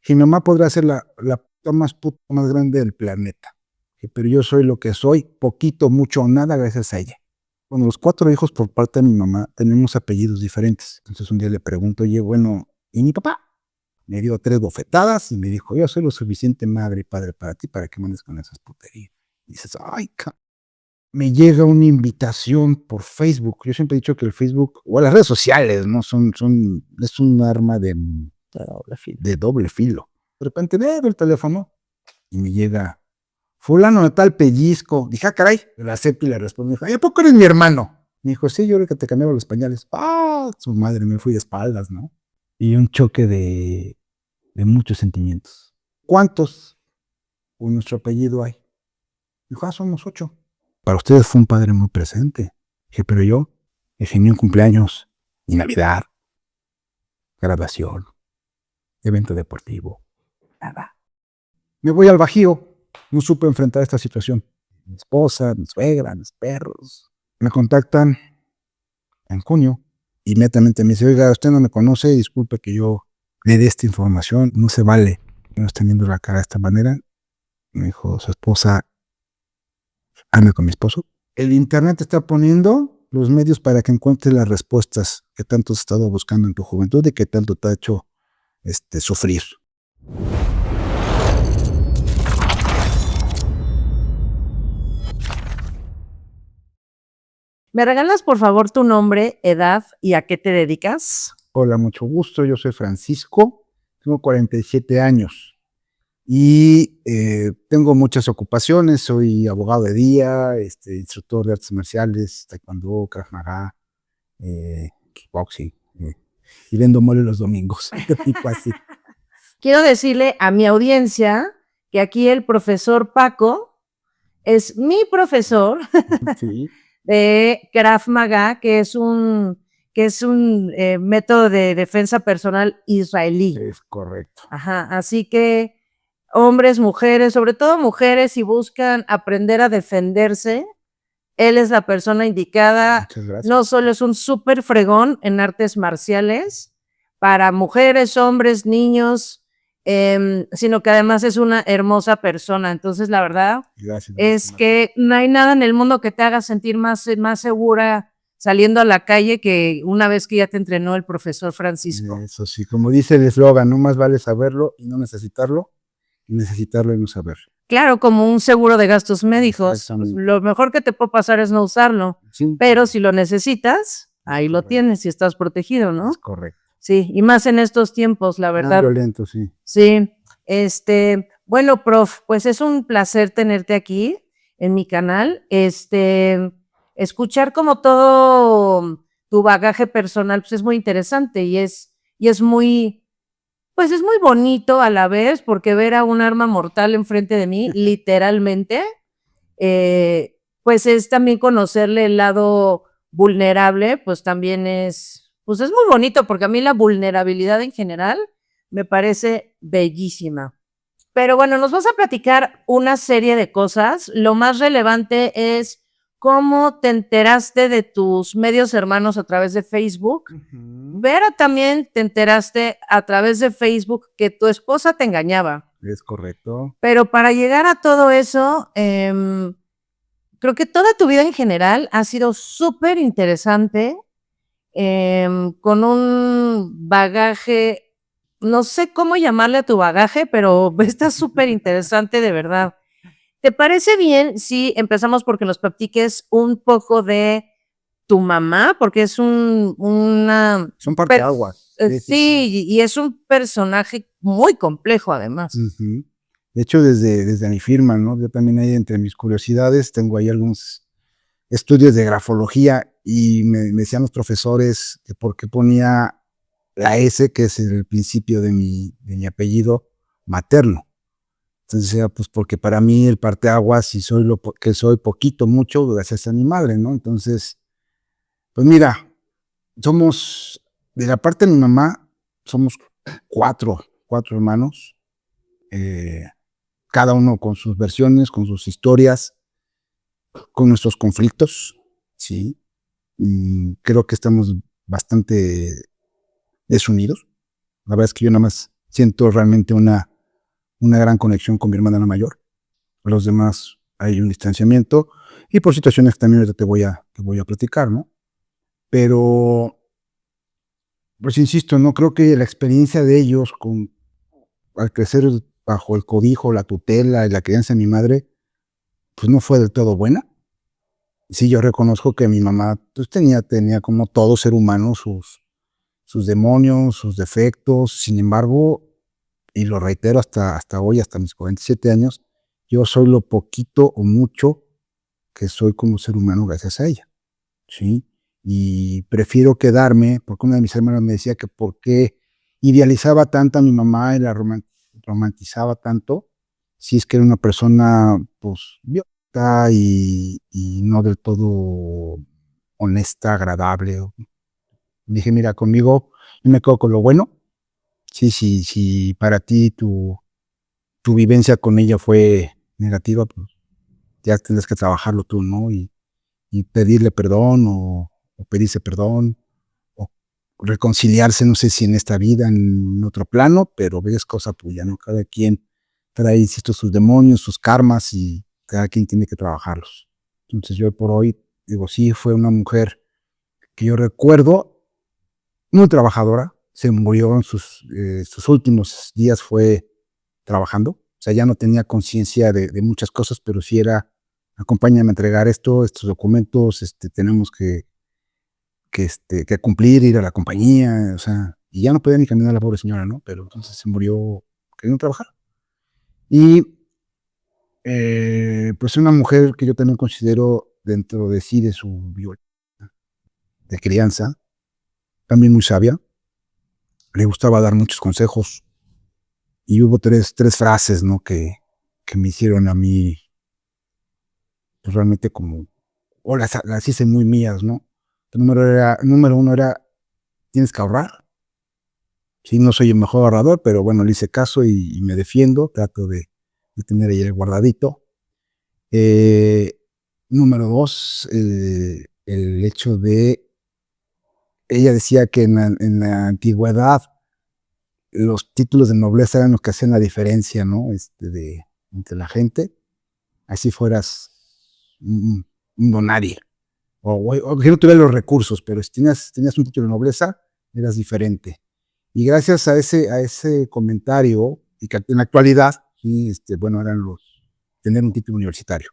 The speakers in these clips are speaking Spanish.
Y mi mamá podrá ser la puta más grande del planeta, pero yo soy lo que soy, poquito, mucho o nada gracias a ella. Bueno, los 4 hijos por parte de mi mamá tenemos apellidos diferentes. Entonces un día le pregunto, oye, bueno, ¿y mi papá? Me dio 3 bofetadas y me dijo, yo soy lo suficiente madre y padre para ti para que mandes con esas puterías. Y dices, ay, me llega una invitación por Facebook. Yo siempre he dicho que el Facebook o las redes sociales, ¿no? Es un arma de doble filo. De repente veo el teléfono y me llega fulano de tal pellizco. Dije, caray, la acepto y le respondo. Me dijo, ¿a poco eres mi hermano? Me dijo, sí, yo creo que te cambiaba los pañales. Ah, su madre, me fui de espaldas, ¿no? Y un choque de muchos sentimientos. ¿Cuántos con nuestro apellido hay? Me dijo, somos 8. Para ustedes fue un padre muy presente. Dije, pero yo, ni un cumpleaños, ni Navidad, graduación, evento deportivo, nada. Me voy al Bajío, no supe enfrentar esta situación. Mi esposa, mi suegra, mis perros, me contactan en junio. Inmediatamente me dice, oiga, usted no me conoce, disculpe que yo le dé esta información, no se vale. No está viendo la cara de esta manera. Me dijo, su esposa anda con mi esposo. El internet está poniendo los medios para que encuentres las respuestas que tanto has estado buscando en tu juventud y que tanto te ha hecho sufrir. ¿Me regalas, por favor, tu nombre, edad y a qué te dedicas? Hola, mucho gusto. Yo soy Francisco, tengo 47 años y tengo muchas ocupaciones. Soy abogado de día, instructor de artes marciales, taekwondo, krav maga, kickboxing, y vendo mole los domingos, tipo así. Quiero decirle a mi audiencia que aquí el profesor Paco es mi profesor Sí. de Krav Maga, que es un método de defensa personal israelí. Es correcto. Ajá, así que hombres, mujeres, sobre todo mujeres, si buscan aprender a defenderse, él es la persona indicada. Muchas gracias. No solo es un súper fregón en artes marciales para mujeres, hombres, niños, sino que además es una hermosa persona. Entonces, la verdad es que no hay nada en el mundo que te haga sentir más segura saliendo a la calle que una vez que ya te entrenó el profesor Francisco. Eso sí, como dice el eslogan, no más vale saberlo y no necesitarlo, necesitarlo y no saberlo. Claro, como un seguro de gastos médicos, pues, lo mejor que te puede pasar es no usarlo, Sí. pero si lo necesitas, ahí lo tienes y estás protegido, ¿no? Es correcto. Sí, y más en estos tiempos, la verdad. Violento, sí. Sí, bueno, prof, pues es un placer tenerte aquí en mi canal, escuchar como todo tu bagaje personal, pues es muy interesante y es muy, pues es muy bonito a la vez, porque ver a un arma mortal enfrente de mí, literalmente, pues es también conocerle el lado vulnerable, pues también pues es muy bonito, porque a mí la vulnerabilidad en general me parece bellísima. Pero bueno, nos vas a platicar una serie de cosas. Lo más relevante es cómo te enteraste de tus medios hermanos a través de Facebook. Vera, también te enteraste a través de Facebook que tu esposa te engañaba. Es correcto. Pero para llegar a todo eso, creo que toda tu vida en general ha sido súper interesante, con un bagaje, no sé cómo llamarle a tu bagaje, pero está súper interesante de verdad. ¿Te parece bien si empezamos porque nos platiques un poco de tu mamá? Porque es Son parteaguas. Sí, y es un personaje muy complejo además. De hecho, desde mi firma, ¿no? Yo también ahí entre mis curiosidades tengo ahí algunos estudios de grafología y me decían los profesores que por qué ponía la S, que es el principio de mi apellido materno. Entonces decía, pues porque para mí el parteaguas, y soy lo que soy poquito, mucho, gracias a mi madre, ¿no? Entonces, pues mira, somos, de la parte de mi mamá, somos cuatro hermanos, cada uno con sus versiones, con sus historias, con nuestros conflictos, ¿sí? Creo que estamos bastante desunidos. La verdad es que yo nada más siento realmente una gran conexión con mi hermana la mayor. Los demás hay un distanciamiento y por situaciones que también ahorita te voy a platicar, ¿no? Pero, pues insisto, no creo que la experiencia de ellos al crecer bajo el cobijo, la tutela y la crianza de mi madre, pues no fue del todo buena. Sí, yo reconozco que mi mamá pues tenía como todo ser humano sus demonios, sus defectos. Sin embargo, y lo reitero hasta hoy, hasta mis 47 años, yo soy lo poquito o mucho que soy como ser humano gracias a ella, ¿sí? Y prefiero quedarme, porque una de mis hermanas me decía que por qué idealizaba tanto a mi mamá y la romantizaba tanto, si es que era una persona, pues, violenta y no del todo honesta, agradable. Dije, mira, conmigo yo me quedo con lo bueno. Sí, si para ti tu vivencia con ella fue negativa, pues ya tendrás que trabajarlo tú, ¿no? Y pedirle perdón o pedirse perdón o reconciliarse, no sé si en esta vida, en otro plano, pero es cosa tuya, ¿no? Cada quien trae, insisto, sus demonios, sus karmas y cada quien tiene que trabajarlos. Entonces yo por hoy digo, sí, fue una mujer que yo recuerdo muy trabajadora, se murió en sus últimos días fue trabajando, o sea, ya no tenía conciencia de muchas cosas, pero sí era, acompáñame a entregar estos documentos, tenemos que cumplir, ir a la compañía, o sea, y ya no podía ni caminar la pobre señora, ¿no? Pero entonces se murió queriendo trabajar. Y pues una mujer que yo también considero dentro de sí, de su violencia, de crianza, también muy sabia, le gustaba dar muchos consejos y hubo tres frases, ¿no? Que me hicieron a mí, pues realmente como, o las hice muy mías, ¿no? Número uno era, tienes que ahorrar. Sí, no soy el mejor ahorrador, pero bueno, le hice caso y me defiendo, trato de tener ahí el guardadito. Eh, Número dos, el hecho de, ella decía que en la antigüedad los títulos de nobleza eran los que hacían la diferencia, ¿no? Entre la gente, así fueras un donario, o que no tuvieras los recursos, pero si tenías un título de nobleza, eras diferente. Y gracias a ese comentario, y que en la actualidad, sí, bueno, tener un título universitario.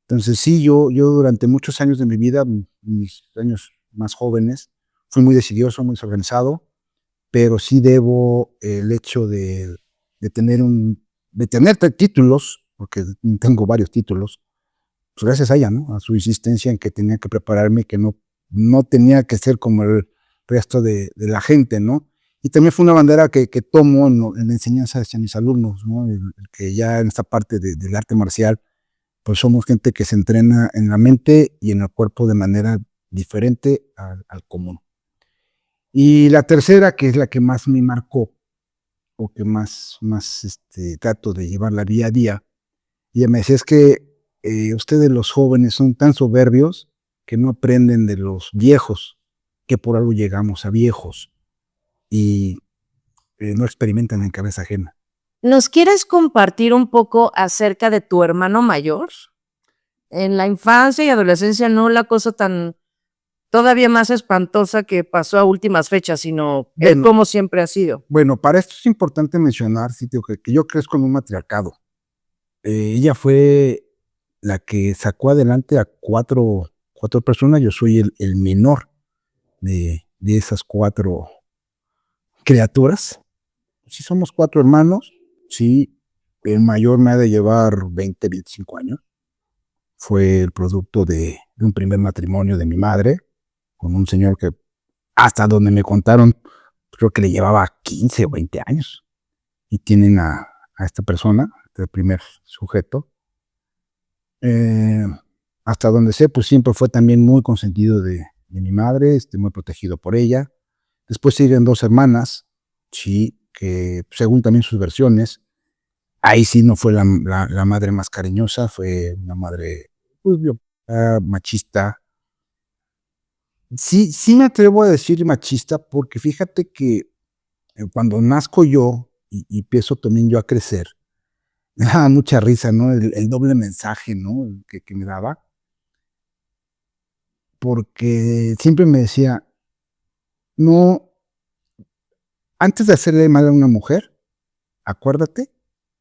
Entonces, sí, yo durante muchos años de mi vida, mis años más jóvenes, fui muy decidioso, muy desorganizado, pero sí debo el hecho de tener títulos, porque tengo varios títulos, pues gracias a ella, ¿no? A su insistencia en que tenía que prepararme, que no tenía que ser como el resto de la gente, ¿no? Y también fue una bandera que tomo en la enseñanza hacia mis alumnos, ¿no? El que ya en esta parte del arte marcial, pues somos gente que se entrena en la mente y en el cuerpo de manera diferente al común. Y la tercera, que es la que más me marcó, o que más trato de llevarla día a día, ella me decía, es que ustedes los jóvenes son tan soberbios que no aprenden de los viejos, que por algo llegamos a viejos y no experimentan en cabeza ajena. ¿Nos quieres compartir un poco acerca de tu hermano mayor? En la infancia y adolescencia, no la cosa tan todavía más espantosa que pasó a últimas fechas, sino el Bueno, cómo siempre ha sido. bueno, para esto es importante mencionar, sí, que yo crezco en un matriarcado. Ella fue la que sacó adelante a cuatro personas, yo soy el menor de esas cuatro criaturas. Sí, somos cuatro hermanos, sí, el mayor me ha de llevar 20, 25 años. Fue el producto de un primer matrimonio de mi madre, con un señor que, hasta donde me contaron, creo que le llevaba 15 o 20 años. Y tienen a esta persona, el primer sujeto. Eh, Hasta donde sé, pues siempre fue también muy consentido de mi madre, muy protegido por ella. Después siguen dos hermanas, sí, que según también sus versiones, ahí sí no fue la madre más cariñosa, fue una madre pues, machista. Sí, sí me atrevo a decir machista, porque fíjate que cuando nazco yo, y empiezo también yo a crecer. Me daba mucha risa, ¿no? El doble mensaje, ¿no? Que me daba. Porque siempre me decía, no, antes de hacerle mal a una mujer, acuérdate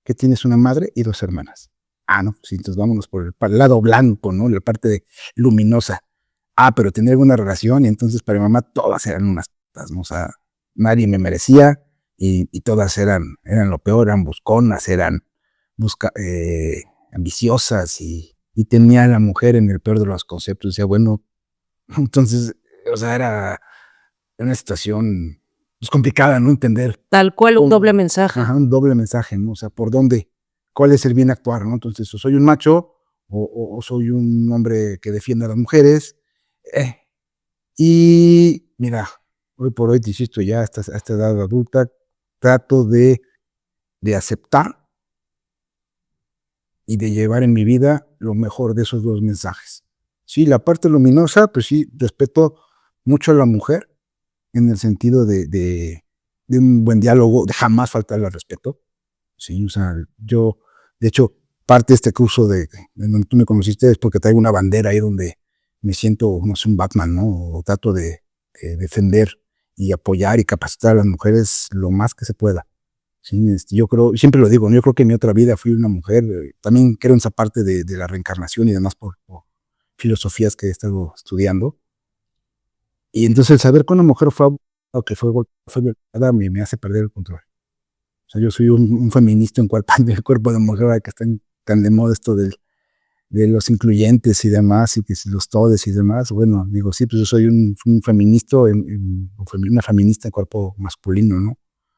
que tienes una madre y 2 hermanas. Ah, no, sí, entonces vámonos para el lado blanco, ¿no? La parte luminosa. Ah, pero tenía alguna relación y entonces para mi mamá todas eran unas putas, ¿no? O sea, nadie me merecía y todas eran lo peor, eran busconas, eran ambiciosas y tenía a la mujer en el peor de los conceptos. Decía, bueno, entonces, o sea, era una situación pues, complicada, ¿no? Entender. Tal cual un doble mensaje. Ajá, un doble mensaje, ¿no? O sea, ¿por dónde? ¿Cuál es el bien actuar, no? Entonces, o soy un macho o soy un hombre que defiende a las mujeres. Y mira, hoy por hoy, te insisto, ya a esta edad adulta, trato de aceptar y de llevar en mi vida lo mejor de esos 2 mensajes. Sí, la parte luminosa, pues sí, respeto mucho a la mujer en el sentido de un buen diálogo, de jamás faltarle al respeto. Sí, o sea, yo, de hecho, parte de este curso de donde tú me conociste es porque traigo una bandera ahí donde me siento, no sé, un Batman, ¿no? O trato de defender y apoyar y capacitar a las mujeres lo más que se pueda. Sí, yo creo, siempre lo digo, ¿no? Yo creo que en mi otra vida fui una mujer, también creo en esa parte de la reencarnación y demás por filosofías que he estado estudiando. Y entonces el saber que una mujer fue violada me hace perder el control. O sea, yo soy un feminista en cuerpo, del cuerpo de mujer, ahora que están tan de moda esto de los incluyentes y demás, y que si los todes y demás. Bueno, digo, sí, pues yo soy un feminista, una feminista en cuerpo masculino, ¿no?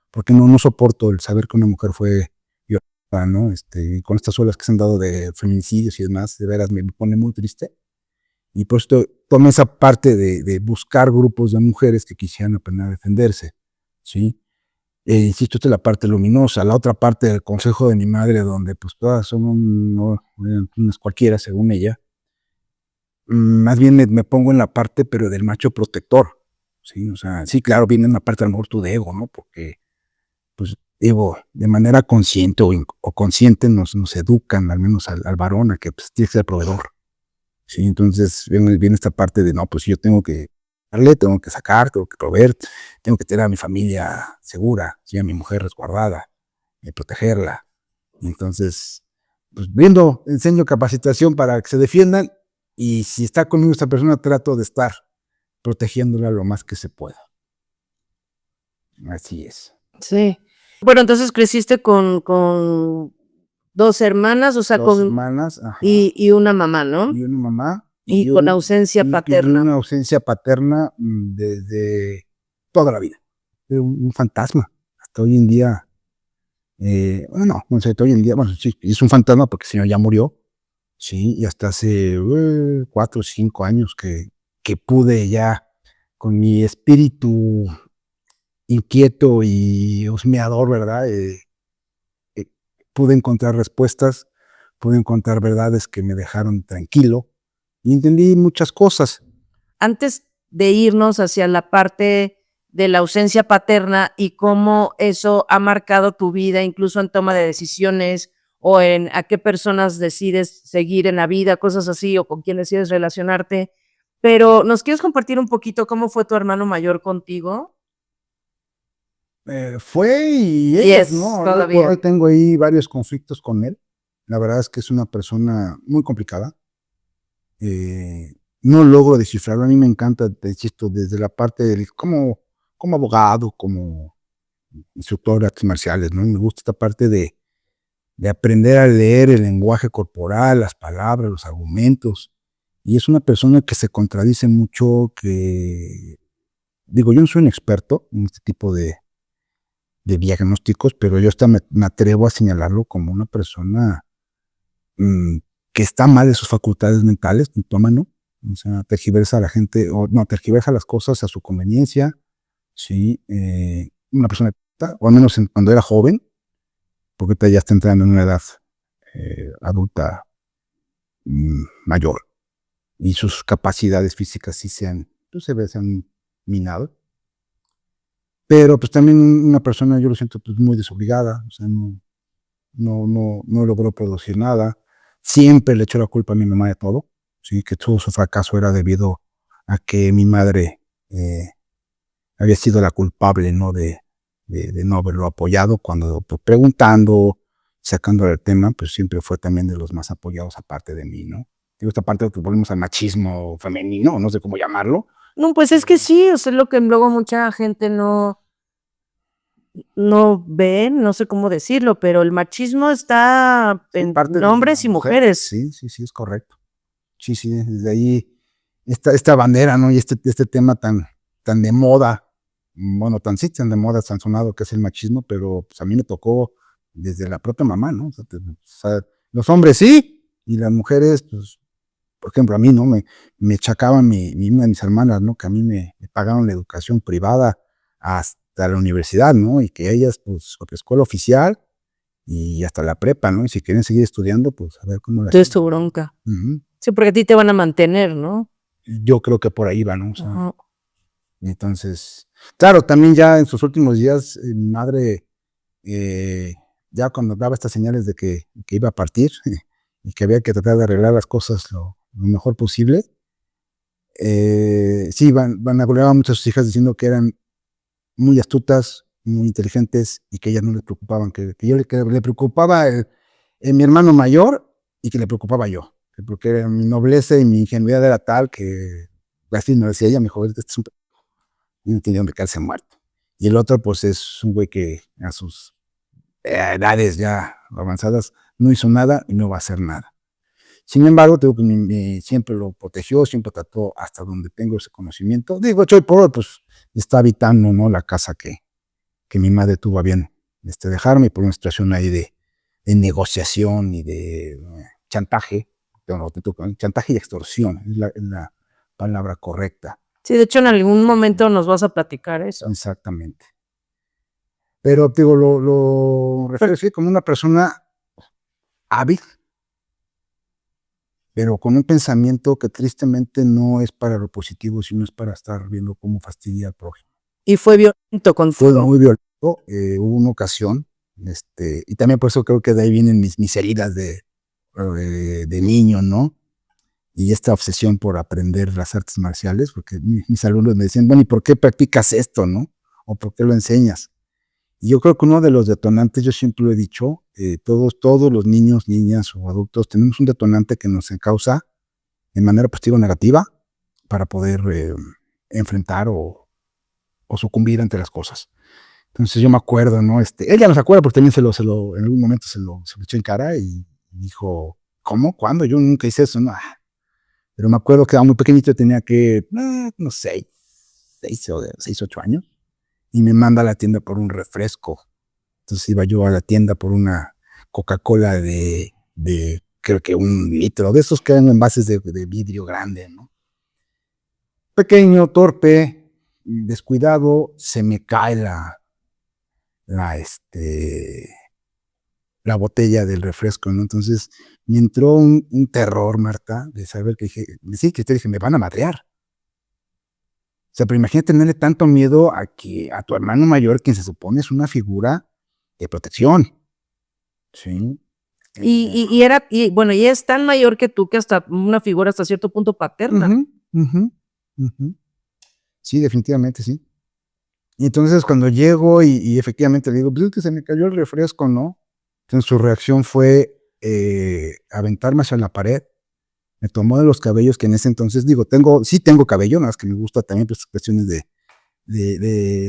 Porque no soporto el saber que una mujer fue violada, ¿no? Y con estas olas que se han dado de feminicidios y demás, de veras me pone muy triste. Y por esto tomé esa parte de buscar grupos de mujeres que quisieran aprender a defenderse, ¿sí? Insisto, esta es la parte luminosa. La otra parte del consejo de mi madre, donde pues todas son unas cualquiera, según ella, más bien me pongo en la parte, pero del macho protector, ¿sí? O sea, sí, claro, viene una parte a lo mejor tú de ego, ¿no? Porque, pues, digo, de manera consciente o consciente nos educan, al menos al varón, a que pues, tiene que ser proveedor, ¿sí? Entonces viene esta parte de, no, pues yo tengo que darle, tengo que sacar, tengo que proveer, tengo que tener a mi familia segura, ¿sí? A mi mujer resguardada, protegerla. Entonces, pues enseño capacitación para que se defiendan y si está conmigo esta persona trato de estar protegiéndola lo más que se pueda. Así es. Sí. Bueno, entonces creciste con 2 hermanas, o sea, 2 hermanas, ajá. Y una mamá, ¿no? Y una mamá. Y con ausencia paterna. Y una ausencia paterna desde toda la vida. Un fantasma. Hasta hoy en día, bueno, no sé, hoy en día, bueno, sí, es un fantasma porque el señor ya murió, sí, y hasta hace 4 o 5 años que pude ya, con mi espíritu inquieto y husmeador, ¿verdad? Eh, pude encontrar respuestas, pude encontrar verdades que me dejaron tranquilo y entendí muchas cosas. Antes de irnos hacia la parte de la ausencia paterna y cómo eso ha marcado tu vida, incluso en toma de decisiones o en a qué personas decides seguir en la vida, cosas así, o con quién decides relacionarte. Pero, ¿nos quieres compartir un poquito cómo fue tu hermano mayor contigo? Fue y Y es, es ¿no? Hoy por todavía. hoy tengo ahí varios conflictos con él. La verdad es que es una persona muy complicada. No logro descifrarlo. A mí me encanta, te insisto, desde la parte como abogado, como instructor de artes marciales, ¿no? Me gusta esta parte de aprender a leer el lenguaje corporal, las palabras, los argumentos. Y es una persona que se contradice mucho, que, digo, yo no soy un experto en este tipo de diagnósticos, pero yo hasta me atrevo a señalarlo como una persona mm, que está mal de sus facultades mentales, mitómano, o sea, tergiversa a la gente, o no, tergiversa las cosas a su conveniencia, sí, una persona, o al menos cuando era joven, porque ahorita ya está entrando en una edad adulta mayor, y sus capacidades físicas sí pues, se han minado. pero pues también una persona, yo lo siento, pues muy desobligada, o sea, no logró producir nada, siempre le echó la culpa a mi mamá de todo, sí, que todo su fracaso era debido a que mi madre había sido la culpable, ¿no? De no haberlo apoyado, cuando pues, preguntando, sacando el tema, pues siempre fue también de los más apoyados aparte de mí, ¿no? Digo, esta parte que volvemos al machismo femenino, no sé cómo llamarlo. No, pues es que sí, o sea, es lo que luego mucha gente no ve, no sé cómo decirlo, pero el machismo está en Parte de hombres la y mujer. mujeres. Sí, es correcto. Sí, desde ahí, esta bandera, ¿no? Y este tema tan de moda, bueno, tan de moda, tan sonado que es el machismo, pero pues a mí me tocó desde la propia mamá, ¿no? O sea, los hombres sí, y las mujeres, pues, por ejemplo, a mí, ¿no? Me achacaban una de mis hermanas, ¿no? Que a mí me pagaron la educación privada hasta la universidad, ¿no? Y que ellas, pues, escuela oficial y hasta la prepa, ¿no? Y si quieren seguir estudiando, pues, a ver cómo la Entonces tu bronca. Ujú. Sí, porque a ti te van a mantener, ¿no? Yo creo que por ahí va, ¿no? O sea, Ajá. entonces, claro, también ya en sus últimos días, mi madre, eh, ya cuando daba estas señales de que iba a partir y que había que tratar de arreglar las cosas lo mejor posible, sí, vanagloriaba mucho a sus hijas diciendo que eran muy astutas, muy inteligentes y que ellas no les preocupaban, que le preocupaba mi hermano mayor y que le preocupaba yo, porque mi nobleza y mi ingenuidad era tal que, así me decía ella, me dijo, este es un y no tenía donde quedarse muerto. Y el otro, pues es un güey que a sus edades ya avanzadas no hizo nada y no va a hacer nada. Sin embargo, tengo que siempre lo protegió, siempre trató hasta donde tengo ese conocimiento. Digo, hoy por hoy, pues está habitando, ¿no? La casa que mi madre tuvo a bien dejarme por una situación ahí de negociación y de chantaje, chantaje y extorsión, es la palabra correcta. Sí, de hecho en algún momento nos vas a platicar eso. Exactamente. Pero digo, lo refiero así como una persona hábil, pero con un pensamiento que tristemente no es para lo positivo, sino es para estar viendo cómo fastidia al prójimo. Y fue violento Fue contigo. muy violento, hubo una ocasión, y también por eso creo que de ahí vienen mis heridas de niño, ¿no? Y esta obsesión por aprender las artes marciales, porque mis alumnos me decían, bueno, ¿y por qué practicas esto, no? ¿O por qué lo enseñas? Y yo creo que uno de los detonantes, yo siempre lo he dicho, todos los niños, niñas o adultos tenemos un detonante que nos causa de manera positiva o negativa para poder enfrentar o sucumbir ante las cosas. Entonces yo me acuerdo, ¿no? Él ya no se acuerda porque también en algún momento se lo echó en cara y dijo, ¿cómo? ¿Cuándo? Yo nunca hice eso, no. Pero me acuerdo que era muy pequeñito, tenía que, no sé, 6, 8 años, y me manda a la tienda por un refresco. Entonces iba yo a la tienda por una Coca-Cola de creo que 1 litro, de esos que eran envases de vidrio grande, ¿no? Pequeño, torpe, descuidado, se me cae la, la botella del refresco, ¿no? Entonces me entró un terror, Marta, de saber que dije, sí, que te dije, me van a madrear. O sea, pero imagínate tenerle tanto miedo a tu hermano mayor, quien se supone es una figura de protección. Sí. Bueno, y es tan mayor que tú que hasta una figura hasta cierto punto paterna. Sí, definitivamente, sí. Y entonces cuando llego y efectivamente le digo, pues es que se me cayó el refresco, ¿no? Entonces su reacción fue aventarme hacia la pared, me tomó de los cabellos que en ese entonces, digo, sí tengo cabello, nada más que me gusta también pues cuestiones de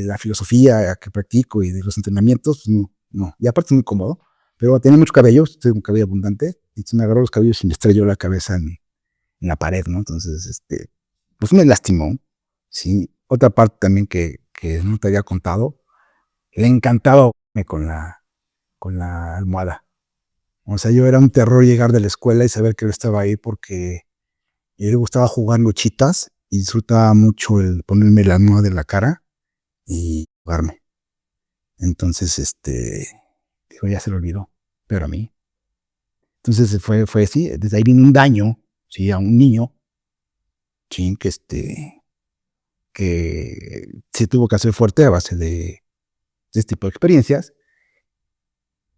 la filosofía que practico y de los entrenamientos, no, y aparte es muy cómodo, pero tenía mucho cabello, tengo un cabello abundante, y entonces me agarró los cabellos y me estrelló la cabeza en la pared, ¿no? Entonces, pues me lastimó, sí. Otra parte también que no te había contado, le encantaba con la almohada. O sea, yo era un terror llegar de la escuela y saber que él estaba ahí porque a él le gustaba jugar luchitas y disfrutaba mucho el ponerme la almohada en la cara y jugarme. Entonces, dijo, ya se lo olvidó, pero a mí. Entonces fue así, desde ahí vino un daño, sí, a un niño, sí, que se tuvo que hacer fuerte a base este tipo de experiencias.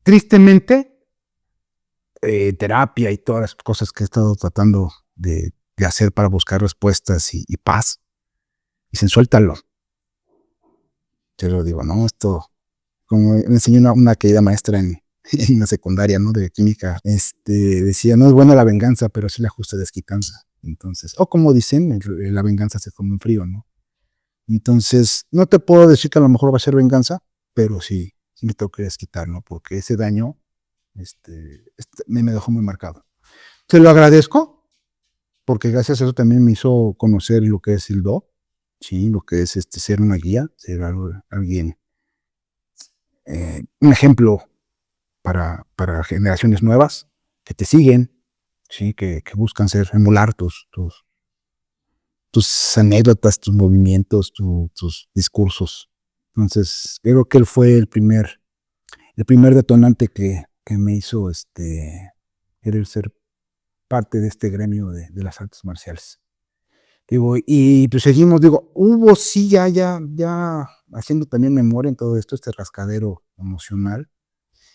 Tristemente, terapia y todas las cosas que he estado tratando de hacer para buscar respuestas y paz, dicen, suéltalo. Yo lo digo, no, esto, como me enseñó una querida maestra en la secundaria, ¿no? De química, decía, no es buena la venganza, pero sí la justa desquitanza. Entonces, o como dicen, la venganza se come en frío, ¿no? Entonces, no te puedo decir que a lo mejor va a ser venganza, pero sí me tengo que desquitar, ¿no? Porque ese daño, me dejó muy marcado. Te lo agradezco, porque gracias a eso también me hizo conocer lo que es el Do, sí, lo que es ser una guía, ser alguien, un ejemplo para generaciones nuevas que te siguen, sí, que buscan emular tus anécdotas, tus movimientos, tus discursos. Entonces, creo que él fue el primer detonante que me hizo querer ser parte de este gremio de las artes marciales. Digo, y pues seguimos, digo, hubo sí ya haciendo también memoria en todo esto, este rascadero emocional.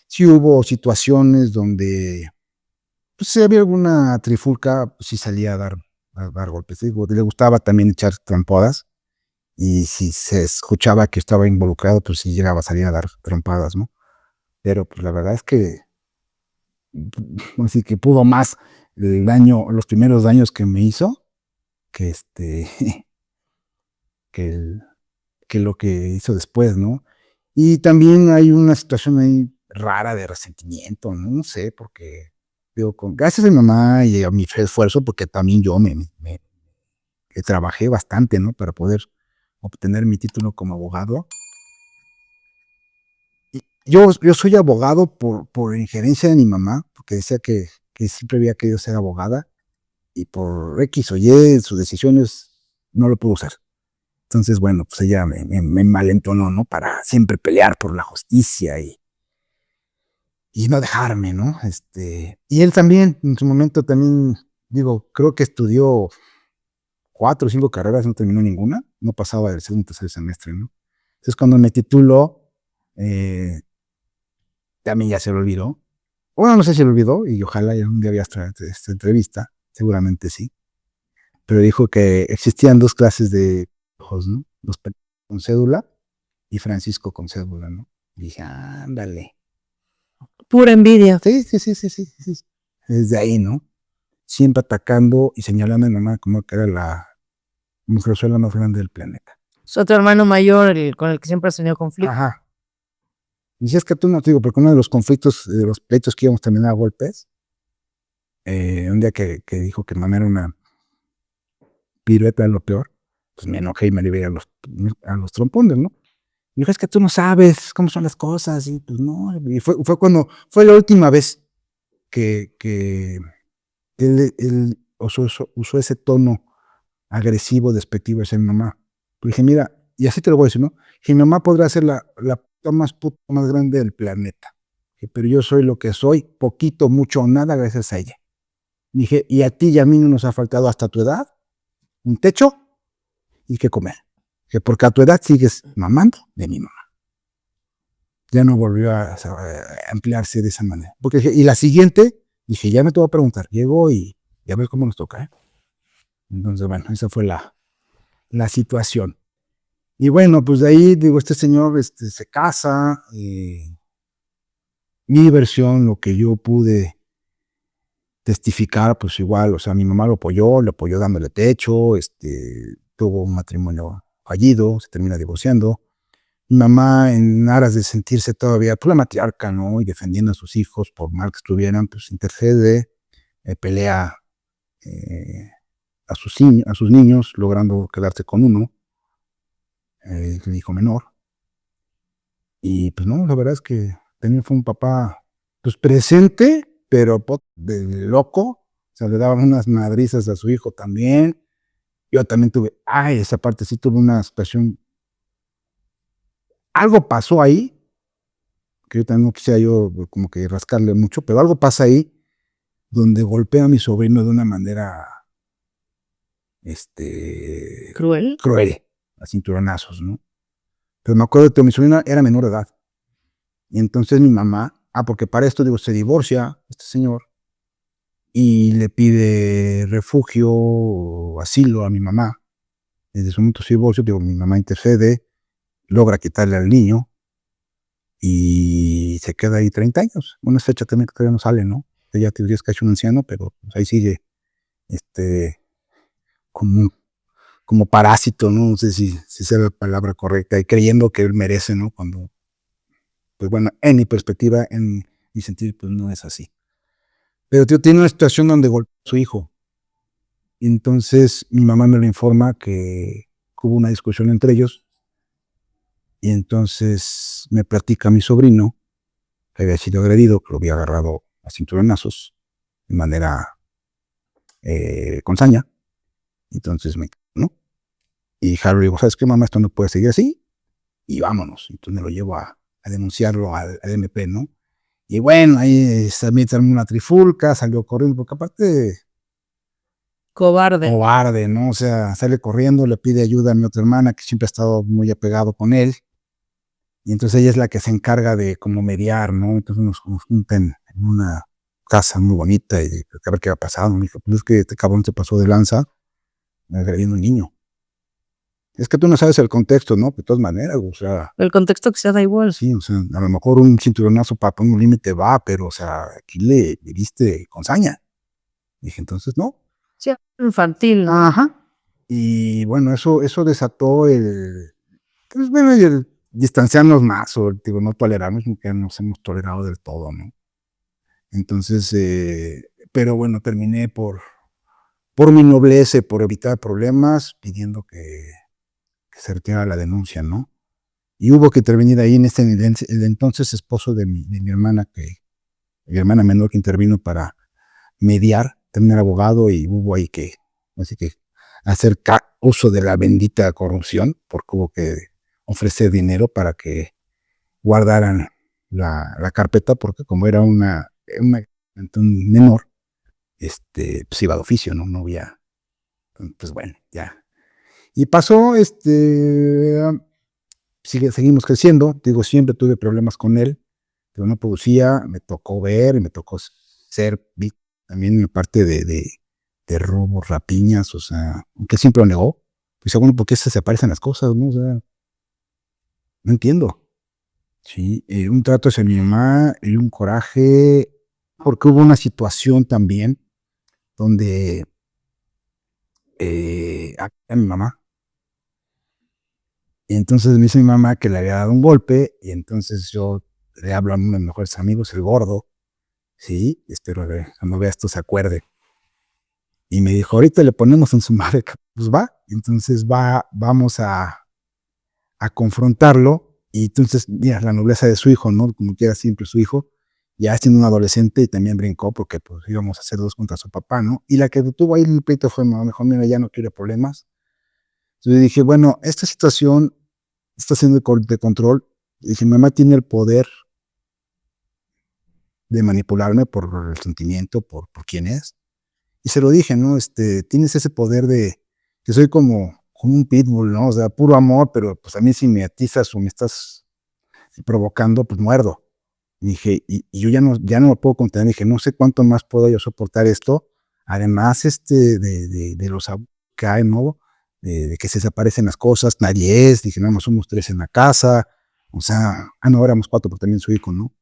Sí hubo situaciones donde, pues si había alguna trifulca, pues sí salía a dar golpes. Digo, le gustaba también echar trompadas, y si se escuchaba que estaba involucrado, pues sí llegaba a salir a dar trompadas, ¿no? Pero pues la verdad es que, así que pudo más el daño, los primeros daños que me hizo, que que, que lo que hizo después, ¿no? Y también hay una situación ahí rara de resentimiento, ¿no? No sé, porque digo, gracias a mi mamá y a mi esfuerzo, porque también yo trabajé bastante, ¿no? Para poder obtener mi título como abogado. Y yo soy abogado por injerencia de mi mamá, porque decía que siempre había querido ser abogada, y por X o Y, sus decisiones, no lo pudo ser. Entonces, bueno, pues ella me malentonó, ¿no? Para siempre pelear por la justicia y no dejarme, ¿no? Y él también, en su momento también, digo, creo que estudió 4 o 5 carreras, no terminó ninguna, no pasaba del segundo o tercer semestre, ¿no? Entonces, cuando me tituló, también ya se lo olvidó. Bueno, no sé si se lo olvidó, y ojalá ya un día había esta entrevista, seguramente sí. Pero dijo que existían 2 clases de ojos, ¿no? Los con cédula y Francisco con cédula, ¿no? Y dije, ándale. Pura envidia. Sí. Desde ahí, ¿no? Siempre atacando y señalando a mi mamá como que era la mujerzuela más grande del planeta. Su otro hermano mayor, el con el que siempre has tenido conflicto. Ajá. Y si es que tú no te digo, porque uno de los conflictos, de los pleitos que íbamos a terminar a golpes, un día que dijo que mamá era una pirueta de lo peor, pues me enojé y me liberé a los trompones, ¿no? Y dijo, es que tú no sabes cómo son las cosas, y pues no, y fue cuando, fue la última vez que él usó ese tono agresivo, despectivo hacia mi mamá. Le dije, mira, y así te lo voy a decir, ¿no? Que mi mamá podrá ser la puta más grande del planeta, pero yo soy lo que soy, poquito, mucho o nada gracias a ella. Dije, y a ti y a mí no nos ha faltado hasta tu edad un techo y que comer. Que porque a tu edad sigues mamando de mi mamá. Ya no volvió a ampliarse de esa manera. Porque, y la siguiente, dije, ya me te voy a preguntar, llego y a ver cómo nos toca, ¿eh? Entonces, bueno, esa fue la situación. Y bueno, pues de ahí, digo, este señor se casa, mi versión, lo que yo pude testificar, pues igual, o sea, mi mamá lo apoyó dándole techo, tuvo un matrimonio fallido, se termina divorciando. Mi mamá, en aras de sentirse todavía, pues la matriarca, ¿no? Y defendiendo a sus hijos, por mal que estuvieran, pues intercede, pelea a sus niños, logrando quedarse con uno, el hijo menor. Y pues no, la verdad es que también fue un papá, pues presente, pero de loco. O sea, le daban unas madrizas a su hijo también. Yo también tuve, esa parte sí tuve una expresión. Algo pasó ahí, que yo también no quisiera yo como que rascarle mucho, pero algo pasa ahí donde golpea a mi sobrino de una manera, Cruel. cruel, a cinturonazos, ¿no? Pero me acuerdo que mi sobrina era menor de edad. Y entonces mi mamá, porque para esto, digo, se divorcia este señor y le pide refugio o asilo a mi mamá. Desde su momento de su divorcio, digo, mi mamá intercede, logra quitarle al niño y se queda ahí 30 años. Una fecha también que todavía no sale, ¿no? Ella te dirías que es un anciano, pero pues, ahí sigue, como, como parásito, ¿no? No sé si sea la palabra correcta, y creyendo que él merece, ¿no? Cuando, pues bueno, en mi perspectiva, en mi sentido, pues no es así. Pero tío, tiene una situación donde golpeó a su hijo. Y entonces mi mamá me lo informa que hubo una discusión entre ellos. Y entonces me platica mi sobrino que había sido agredido, que lo había agarrado a cinturonazos de manera con saña. Entonces ¿no? Y Harry dijo, ¿sabes qué, mamá? Esto no puede seguir así. Y vámonos. Entonces me lo llevo a denunciarlo al MP, ¿no? Y bueno, ahí también se armó una trifulca, salió corriendo, porque aparte cobarde, ¿no? O sea, sale corriendo, le pide ayuda a mi otra hermana, que siempre ha estado muy apegado con él. Y entonces ella es la que se encarga de como mediar, ¿no? Entonces nos juntan en una casa muy bonita y a ver qué ha pasado. Me dijo, pues es que este cabrón se pasó de lanza agrediendo a un niño. Es que tú no sabes el contexto, ¿no? De todas maneras, o sea. El contexto que sea da igual. Sí, o sea, a lo mejor un cinturonazo para poner un límite va, pero, o sea, aquí le diste con saña. Dije, entonces, no. Sí, infantil, ¿no? Ajá. Y bueno, eso desató pues bueno, el distanciarnos más, o digo, no tolerarnos, porque nos hemos tolerado del todo, ¿no? Entonces, pero bueno, terminé por mi nobleza, por evitar problemas, pidiendo que se retirara la denuncia, ¿no? Y hubo que intervenir ahí en el entonces esposo de mi hermana, mi hermana menor, que intervino para mediar, también era abogado, y hubo ahí que, así que, hacer uso de la bendita corrupción, porque hubo que ofrecer dinero para que guardaran la carpeta, porque como era un menor, pues iba de oficio, ¿no? No había, pues bueno, ya. Y pasó, seguimos creciendo, digo, siempre tuve problemas con él, pero no producía, me tocó ver, me tocó ser también en la parte de robos, rapiñas, o sea, aunque siempre lo negó, pues bueno, ¿por qué se aparecen las cosas, no? O sea, no entiendo. Sí, un trato hacia mi mamá y un coraje, porque hubo una situación también donde a mi mamá, y entonces me dice mi mamá que le había dado un golpe, y entonces yo le hablo a uno de mis mejores amigos, el gordo, sí, espero que cuando vea esto se acuerde. Y me dijo, ahorita le ponemos en su madre, pues va. Entonces vamos a confrontarlo. Y entonces, mira, la nobleza de su hijo, ¿no? Como quiera siempre su hijo, ya siendo un adolescente, y también brincó porque pues íbamos a hacer dos contra su papá, ¿no? Y la que tuvo ahí el pleito fue mi mamá, me dijo, mira, ya no quiere problemas. Entonces dije, bueno, esta situación está siendo de control. Y dije, mi mamá tiene el poder de manipularme por el sentimiento, por quién es. Y se lo dije, ¿no? Tienes ese poder de que soy como un pitbull, ¿no? O sea, puro amor, pero pues a mí si me atizas o me estás provocando, pues muerdo. Y dije, y yo ya no lo puedo contener. Dije, no sé cuánto más puedo yo soportar esto. Además, de los que hay, ¿no? De que se desaparecen las cosas, nadie es. Dije, nada más somos 3 en la casa. O sea, no, éramos 4, pero también su hijo, ¿no?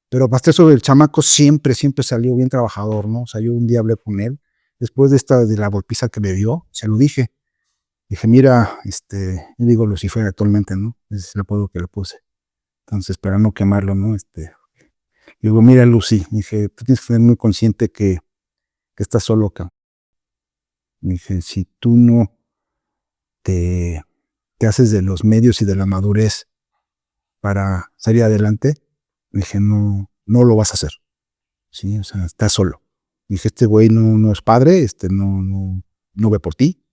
Pero hasta eso, el chamaco siempre salió bien trabajador, ¿no? O sea, yo un día hablé con él, después de la golpiza que me dio, se lo dije. Dije, mira, yo digo Lucifer actualmente, ¿no? Ese es el apodo que le puse. Entonces, para no quemarlo, ¿no? Digo, mira, Lucy, dije, tú tienes que ser muy consciente que estás solo acá. Dije, si tú no te, te haces de los medios y de la madurez para salir adelante, dije, no lo vas a hacer. Sí, o sea, estás solo. Dije, este güey no es padre, no ve por ti.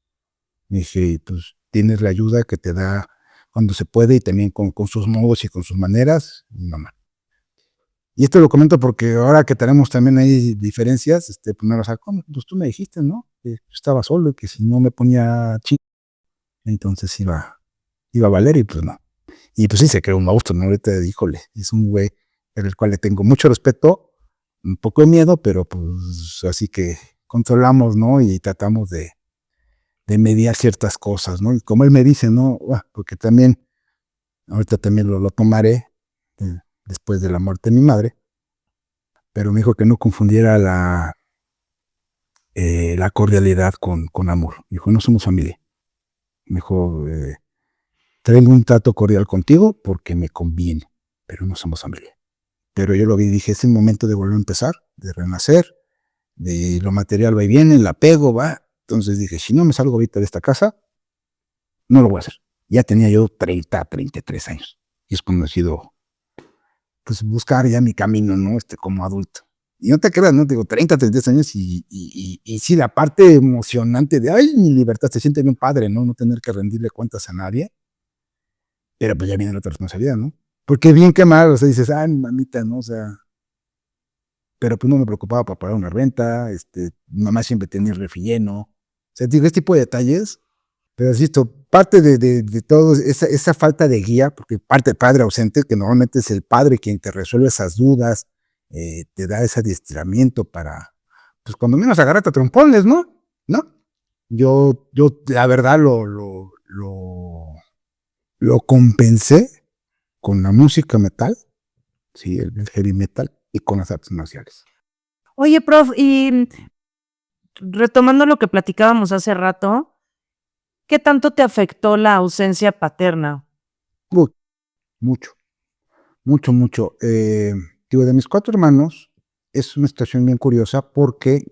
Dije, pues tienes la ayuda que te da cuando se puede, y también con sus modos y con sus maneras, mi mamá. Y esto lo comento porque ahora que tenemos también ahí diferencias, pues me lo sacó, pues tú me dijiste, ¿no? Que estaba solo y que si no me ponía chico, entonces iba a valer, y pues no. Y pues sí, se creó un monstruo, ¿no? Ahorita, híjole, es un güey por el cual le tengo mucho respeto, un poco de miedo, pero pues así que controlamos, ¿no? Y tratamos de mediar ciertas cosas, ¿no? Y como él me dice, ¿no? Porque también, ahorita también lo tomaré después de la muerte de mi madre, pero me dijo que no confundiera la cordialidad con amor. Me dijo, no somos familia. Me dijo, traigo un trato cordial contigo porque me conviene, pero no somos familia. Pero yo lo vi y dije, es el momento de volver a empezar, de renacer, de lo material va y viene, el apego va. Entonces dije, si no me salgo ahorita de esta casa, no lo voy a hacer. Ya tenía yo 33 años. Y es cuando he sido, pues, buscar ya mi camino, ¿no? Como adulto. Y no te creas, ¿no? Te digo, 33 años y sí, la parte emocionante de, ay, mi libertad, se siente bien padre, ¿no? No tener que rendirle cuentas a nadie. Pero pues ya viene la otra responsabilidad, ¿no? Porque bien que mal, o sea, dices, ay, mamita, ¿no? O sea, pero pues no me preocupaba para pagar una renta, mi mamá siempre tenía el refri lleno. O sea, digo, este tipo de detalles, pero insisto, parte de todo, esa falta de guía, porque parte del padre ausente, que normalmente es el padre quien te resuelve esas dudas, te da ese adiestramiento para, pues cuando menos agárrate a trompones, ¿no? ¿No? Yo la verdad lo compensé con la música metal, sí, el heavy metal, y con las artes marciales. Oye, prof, y retomando lo que platicábamos hace rato, ¿qué tanto te afectó la ausencia paterna? Uy, mucho, mucho, mucho. Digo, de mis 4 hermanos, es una situación bien curiosa porque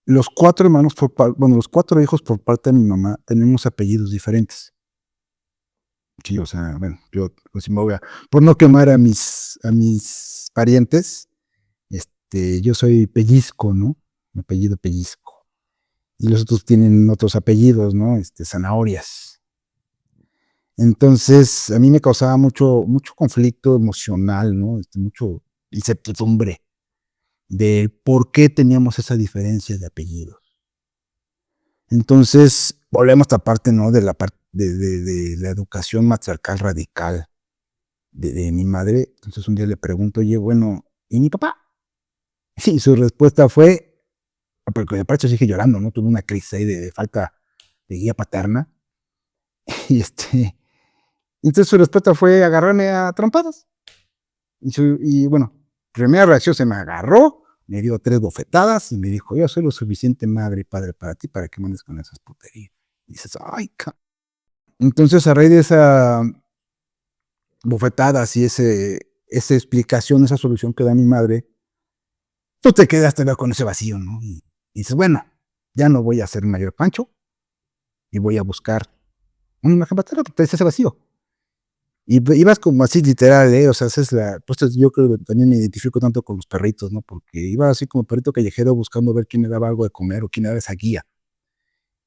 los 4 hermanos, los 4 hijos por parte de mi mamá, tenemos apellidos diferentes. Sí, o sea, bueno, yo, pues, si me voy por no quemar a mis parientes, yo soy Pellizco, ¿no? Mi apellido Pellizco. Y los otros tienen otros apellidos, ¿no? Zanahorias. Entonces, a mí me causaba mucho, mucho conflicto emocional, ¿no? Mucho incertidumbre de por qué teníamos esa diferencia de apellidos. Entonces, volvemos a esta parte, ¿no? De la educación matriarcal radical de mi madre. Entonces, un día le pregunto, oye, bueno, ¿y mi papá? Y su respuesta fue, porque de parte sigue llorando, ¿no? Tuve una crisis ahí de falta de guía paterna. Y entonces su respuesta fue agarrarme a trompadas. Y bueno, primera reacción, se me agarró, me dio 3 bofetadas y me dijo, yo soy lo suficiente madre y padre para ti para que me andes con esas puterías. Y dices, ay, entonces a raíz de esa bofetadas y esa explicación, esa solución que da mi madre, tú te quedas todavía con ese vacío, ¿no? Y dices, bueno, ya no voy a hacer mayor pancho y voy a buscar una jefatera porque te ese vacío. Y ibas como así literal, o sea, pues yo creo que también me identifico tanto con los perritos, ¿no? Porque iba así como perrito callejero buscando ver quién me daba algo de comer o quién era esa guía.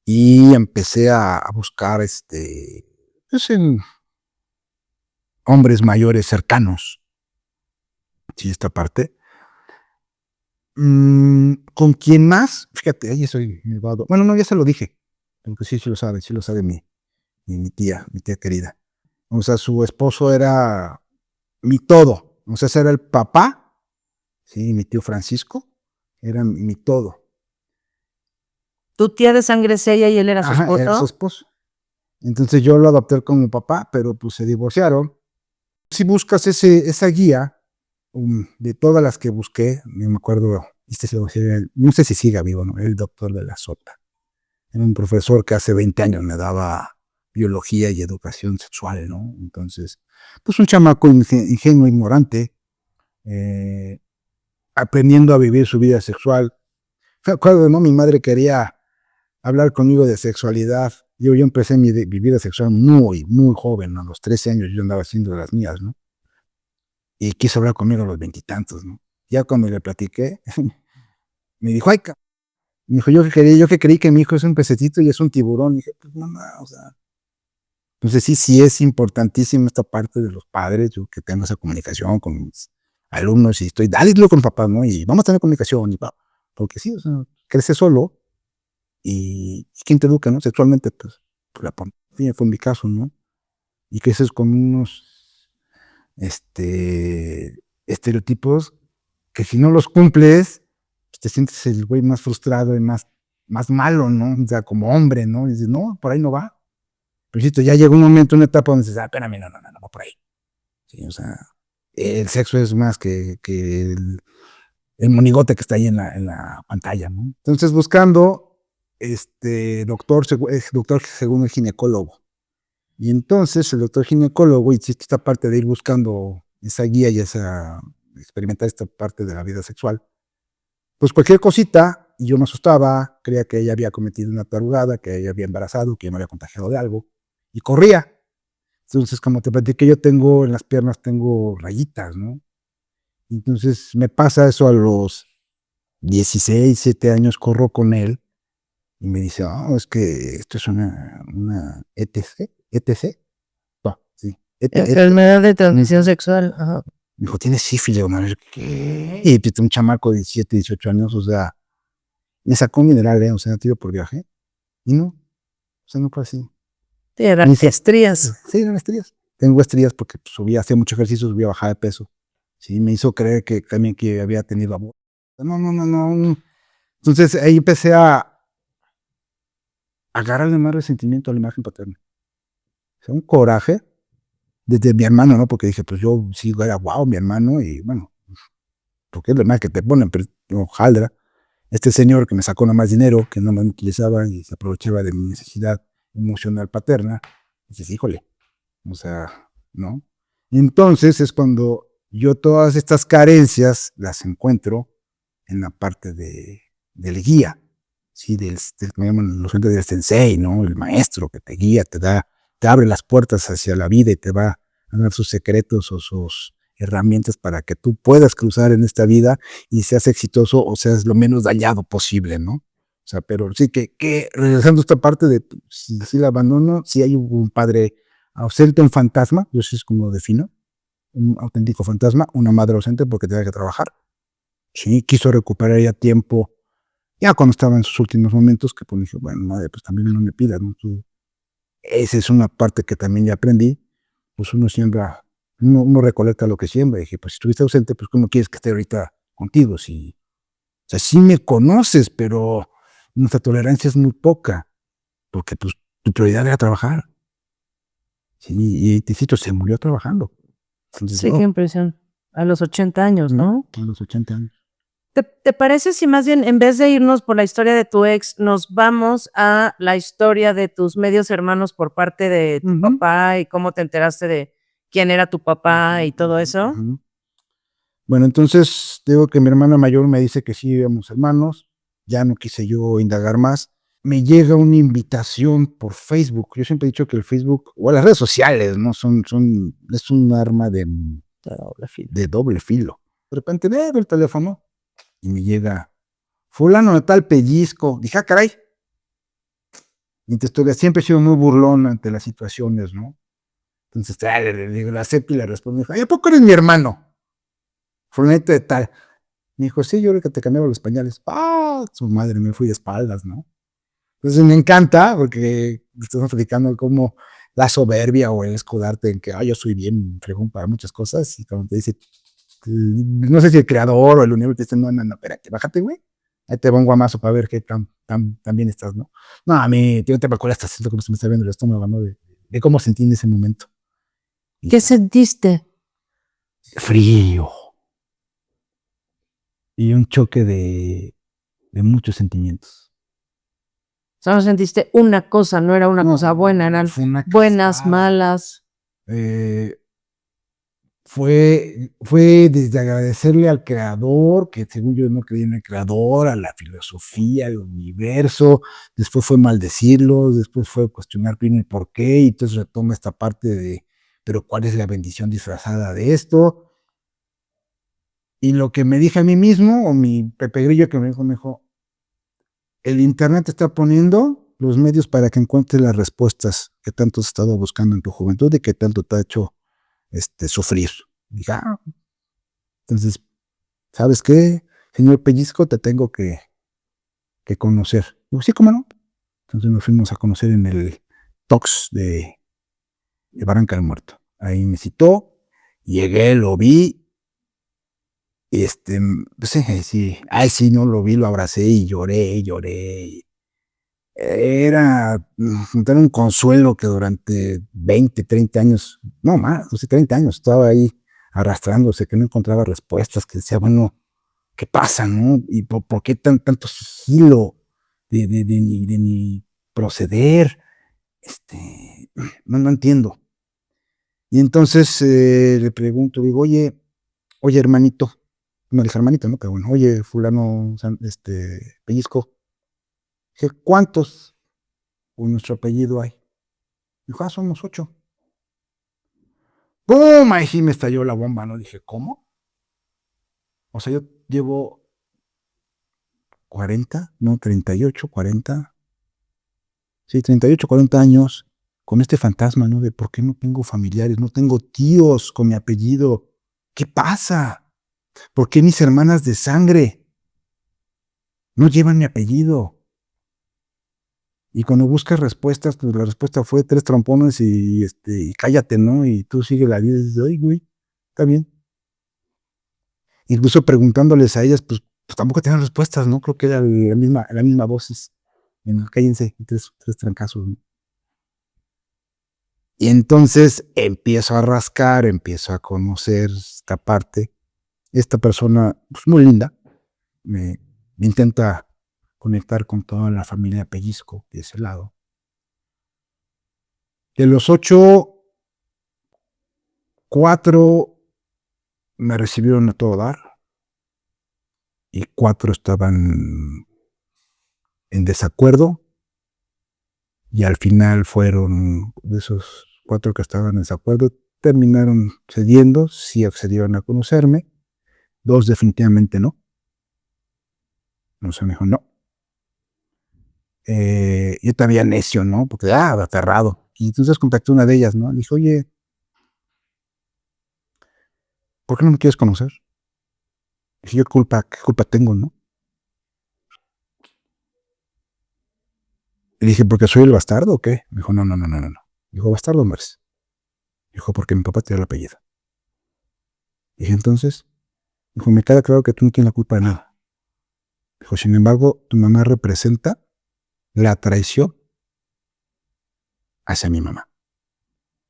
Y empecé a buscar, pues en hombres mayores cercanos, sí, esta parte. ¿Con quién más? Fíjate, ahí soy llevado. Bueno, no, ya se lo dije, aunque sí lo sabe mi tía querida. O sea, su esposo era mi todo. O sea, ese era el papá. Sí, mi tío Francisco era mi todo. ¿Tu tía de sangre es ella y él era su Ajá, era su esposo? esposo. Entonces yo lo adopté como papá, pero pues se divorciaron. Si buscas esa guía, de todas las que busqué, no me acuerdo, no sé si siga vivo, ¿no? El doctor de la Sota. Era un profesor que hace 20 años me daba biología y educación sexual, ¿no? Entonces, pues un chamaco ingenuo, ignorante, aprendiendo a vivir su vida sexual. Me acuerdo, ¿no? Mi madre quería hablar conmigo de sexualidad. Yo empecé mi vida sexual muy, muy joven, ¿no? A los 13 años yo andaba haciendo las mías, ¿no? Y quiso hablar conmigo a los 20 y tantos, ¿no? Ya cuando le platiqué, me dijo, ay, me dijo, yo que creí que mi hijo es un pececito y es un tiburón. Y dije, pues no, o sea. Entonces sí es importantísima esta parte de los padres, yo que tengo esa comunicación con mis alumnos y dale con papás, ¿no? Y vamos a tener comunicación, porque sí, o sea, crece solo y ¿quién te educa, no? Sexualmente, pues la pornografía fue mi caso, ¿no? y creces con unos estereotipos que si no los cumples, pues te sientes el güey más frustrado y más malo, ¿no? O sea, como hombre, ¿no? Y dices, no, por ahí no va. Pero insisto, ya llega un momento, una etapa donde dices, espérame, no, va por ahí. Sí, o sea, el sexo es más que el monigote que está ahí en la pantalla, ¿no? Entonces, buscando doctor según el ginecólogo. Y entonces el doctor ginecólogo hiciste esta parte de ir buscando esa guía y experimentar esta parte de la vida sexual. Pues cualquier cosita, y yo me asustaba, creía que ella había cometido una tarugada, que ella había embarazado, que yo me había contagiado de algo, y corría. Entonces, como te platiqué, yo en las piernas tengo rayitas, ¿no? Entonces me pasa eso a los 16, 17 años, corro con él, y me dice, es que esto es una ETC, no, sí, Enfermedad de transmisión sexual. Ajá. Me dijo, ¿tienes sífilis? ¿Qué? Y pues, un chamaco de 17, 18 años, o sea, me sacó un mineral, o sea, tiro por viaje, y no, o sea, no fue así. Sí, eran estrías. Sí, eran estrías. Tengo estrías porque pues, hacía mucho ejercicio, subía a bajar de peso. Sí, me hizo creer que también que había tenido amor. No. Entonces ahí empecé a agarrarle más resentimiento a la imagen paterna. O sea, un coraje desde mi hermano, ¿no? Porque dije, pues yo sí era wow, mi hermano, y bueno, porque es lo más que te ponen, pero no, jaldra. Este señor que me sacó más dinero, que no me utilizaba y se aprovechaba de mi necesidad emocional paterna, dices, híjole, o sea, ¿no? Entonces es cuando yo todas estas carencias las encuentro en la parte del guía, ¿sí? Me llaman los gente del sensei, ¿no? El maestro que te guía, te abre las puertas hacia la vida y te va a dar sus secretos o sus herramientas para que tú puedas cruzar en esta vida y seas exitoso o seas lo menos dañado posible, ¿no? O sea, pero sí que regresando a esta parte de si la abandono, si hay un padre ausente, un fantasma, yo así es como lo defino, un auténtico fantasma, una madre ausente porque tenía que trabajar. Sí, quiso recuperar ya tiempo, ya cuando estaba en sus últimos momentos, que pues dije, bueno, madre, pues también no me pidas, ¿no? Esa es una parte que también ya aprendí, pues uno siembra, uno recolecta lo que siembra, y dije, pues si estuviste ausente, pues ¿cómo quieres que esté ahorita contigo? Si, o sea, sí me conoces, pero nuestra tolerancia es muy poca, porque pues tu prioridad era trabajar. Sí, y Ticito se murió trabajando. Entonces, Sí, qué impresión. A los 80 años, ¿no? A los 80 años. ¿Te parece si más bien en vez de irnos por la historia de tu ex, nos vamos a la historia de tus medios hermanos por parte de tu papá y cómo te enteraste de quién era tu papá y todo eso? Bueno, entonces digo que mi hermana mayor me dice que sí éramos hermanos, ya no quise yo indagar más. Me llega una invitación por Facebook. Yo siempre he dicho que el Facebook o las redes sociales, ¿no? Es un arma de doble filo. De repente veo el teléfono y me llega fulano de tal pellizco. Dije, caray. Y siempre he sido muy burlón ante las situaciones, ¿no? Entonces, le digo, la acepto y le respondo, ¿y a poco eres mi hermano? Fulanito de tal. Me dijo, sí, yo creo que te cambiaba los pañales. Su madre, me fui de espaldas, ¿no? Entonces me encanta porque estamos platicando como la soberbia o el escudarte en que, yo soy bien fregón para muchas cosas. Y cuando te dice, no sé si el creador o el universo te dice, no, espérate, bájate, güey. Ahí te va un guamazo para ver qué tan bien estás, ¿no? No, a mí, no te acuerdas, hasta siento como se me está viendo el estómago, ¿no? De cómo sentí en ese momento. ¿Qué sentiste? Frío. Y un choque de muchos sentimientos. Solo sentiste una cosa, no era una cosa buena, eran buenas, malas. Fue desde agradecerle al creador, que según yo no creía en el creador, a la filosofía, al universo, después fue maldecirlo, después fue cuestionar primero el por qué, y entonces retoma esta parte de, pero ¿cuál es la bendición disfrazada de esto? Y lo que me dije a mí mismo, o mi Pepe Grillo que me dijo, el internet te está poniendo los medios para que encuentres las respuestas que tanto has estado buscando en tu juventud y que tanto te ha hecho sufrir. Dije, entonces, ¿sabes qué? Señor Pellizco, te tengo que conocer. Digo, sí, cómo no. Entonces nos fuimos a conocer en el Tox de de Barranca del Muerto. Ahí me citó, llegué, lo vi, pues sí, no lo vi, lo abracé y lloré. Era un consuelo que durante 20, 30 años, no más, 30 años, estaba ahí arrastrándose, que no encontraba respuestas, que decía, bueno, ¿qué pasa, no? ¿Y por qué tanto sigilo de mi proceder? No entiendo. Y entonces le pregunto, digo, oye, hermanito, no dije hermanito, ¿no? Pero bueno, oye, fulano, pellizco, dije, ¿cuántos con nuestro apellido hay? Dijo, somos 8. ¡Pum! Ahí sí me estalló la bomba, ¿no? Dije, ¿cómo? O sea, yo llevo 40, no, 38, 40, sí, 38, 40 años con este fantasma, ¿no? De por qué no tengo familiares, no tengo tíos con mi apellido. ¿Qué pasa? ¿Por qué mis hermanas de sangre no llevan mi apellido? Y cuando buscas respuestas, pues la respuesta fue 3 trompones y cállate, ¿no? Y tú sigue la vida y dices, ay, güey, está bien. Incluso preguntándoles a ellas, pues tampoco tenían respuestas, ¿no? Creo que era la misma voz. Cállense, 3 trancazos, ¿no? Y entonces empiezo a rascar, empiezo a conocer esta parte. Esta persona, pues muy linda, me intenta conectar con toda la familia Pellizco de ese lado. De los 8, 4 me recibieron a todo dar y 4 estaban en desacuerdo, y al final fueron de esos 4 que estaban en desacuerdo, terminaron cediendo, sí accedieron a conocerme, 2 definitivamente no. No se me dijo no. Yo todavía necio, ¿no? Porque, aterrado. Y entonces contacté a una de ellas, ¿no? Le dije, oye, ¿por qué no me quieres conocer? Dije, ¿qué culpa tengo, no? Le dije, ¿porque soy el bastardo o qué? Me dijo, no. Dijo, bastardo no eres. Dijo, porque mi papá tiene el apellido. Dije, entonces, dijo, me queda claro que tú no tienes la culpa de nada. Dijo, sin embargo, tu mamá representa la traición hacia mi mamá.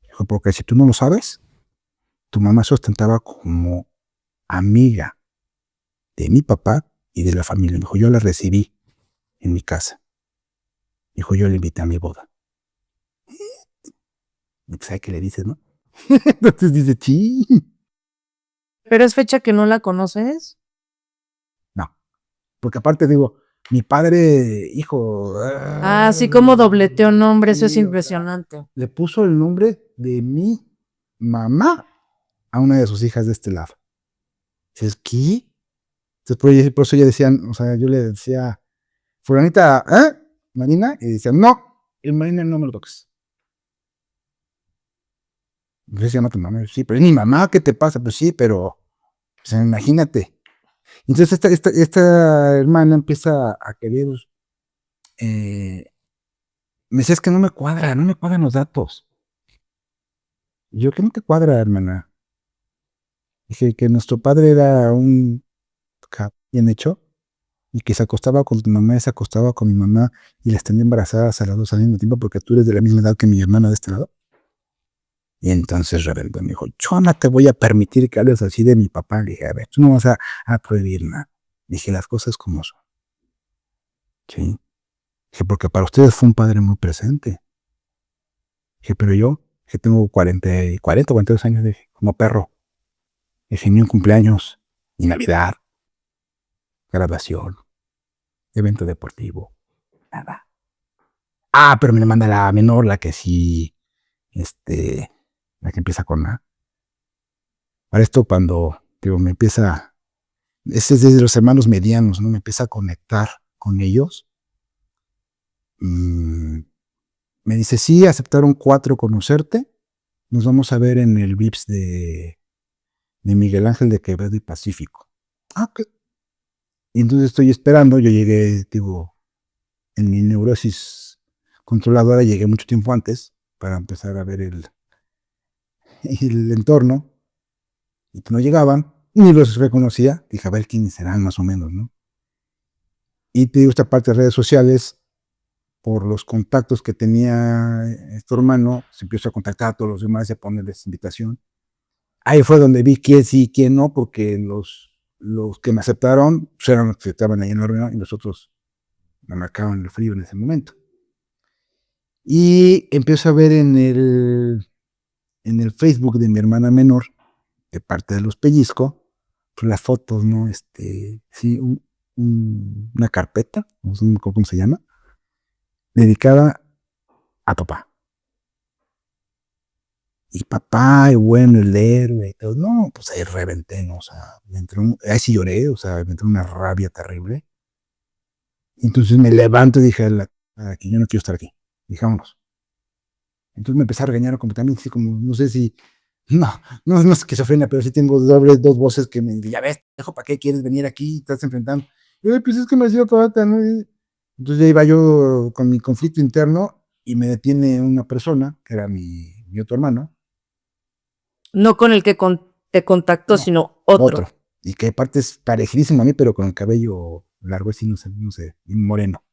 Dijo, porque si tú no lo sabes, tu mamá se ostentaba como amiga de mi papá y de la familia. Dijo, yo la recibí en mi casa. Dijo, yo le invité a mi boda. Y pues, ¿sabes qué le dices, no? Entonces dice, sí. ¿Pero es fecha que no la conoces? No, porque aparte digo, mi padre, hijo. Así como dobleteó nombre, eso es Sí, o sea, impresionante. le puso el nombre de mi mamá a una de sus hijas de este lado. Dices, ¿qué? Entonces, por eso ya decían, o sea, yo le decía, fulanita, Marina, y decían, no, el Marina no me lo toques. Entonces se llama tu mamá, sí, pero es mi mamá, ¿qué te pasa? Pues sí, pero, o sea, imagínate. Entonces esta hermana empieza a querer, me decía, es que no me cuadran los datos. Y yo, ¿qué no te cuadra, hermana? Dije que nuestro padre era un bien hecho, y que se acostaba con tu mamá y se acostaba con mi mamá y las tenía embarazadas a las 2 al mismo tiempo porque tú eres de la misma edad que mi hermana de este lado. Y entonces Rebelde me dijo, yo no te voy a permitir que hables así de mi papá. Le dije, a ver, tú no vas a prohibir nada. Dije, las cosas como son. Sí. Dije, porque para ustedes fue un padre muy presente. Dije, pero yo, que tengo 42 años, dije, como perro. Dije, ni un cumpleaños, ni Navidad, graduación, evento deportivo, nada. Pero me manda la menor, la que sí, la que empieza con A. Para esto, cuando, digo, me empieza, este es desde los hermanos medianos, ¿no? Me empieza a conectar con ellos. Me dice, sí, aceptaron 4 conocerte. Nos vamos a ver en el VIPS de Miguel Ángel de Quevedo y Pacífico. Ok. Y entonces estoy esperando, yo llegué, digo, en mi neurosis controladora, llegué mucho tiempo antes para empezar a ver y el entorno, y que no llegaban, ni los reconocía. Dije, a ver quiénes serán más o menos, ¿no? Y te digo, esta parte de redes sociales, por los contactos que tenía tu hermano, se empezó a contactar a todos los demás y a ponerles invitación. Ahí fue donde vi quién sí y quién no, porque los que me aceptaron pues eran los que estaban ahí en la reunión y los otros me marcaban el frío en ese momento. Y empiezo a ver en el Facebook de mi hermana menor, de parte de los Pellizco, pues las fotos, ¿no? Sí, una carpeta, no sé cómo se llama, dedicada a papá. Y papá, y bueno, el héroe y todo. No, pues ahí reventé, ¿no? O sea, ahí sí lloré, o sea, me entró una rabia terrible. Y entonces me levanto y dije, aquí, yo no quiero estar aquí. Dije, vámonos. Entonces me empecé a regañar como también, así como, no sé si, no es esquizofrenia, pero sí tengo dos voces que me dicen, ya ves, hijo, ¿para qué quieres venir aquí? Estás enfrentando. Y yo, pues es que me hacía falta, ¿no? Entonces ya iba yo con mi conflicto interno y me detiene una persona, que era mi otro hermano. No con el que te contactó, No, sino otro. otro. Y que aparte es parecidísimo a mí, pero con el cabello largo, así, no sé, y moreno,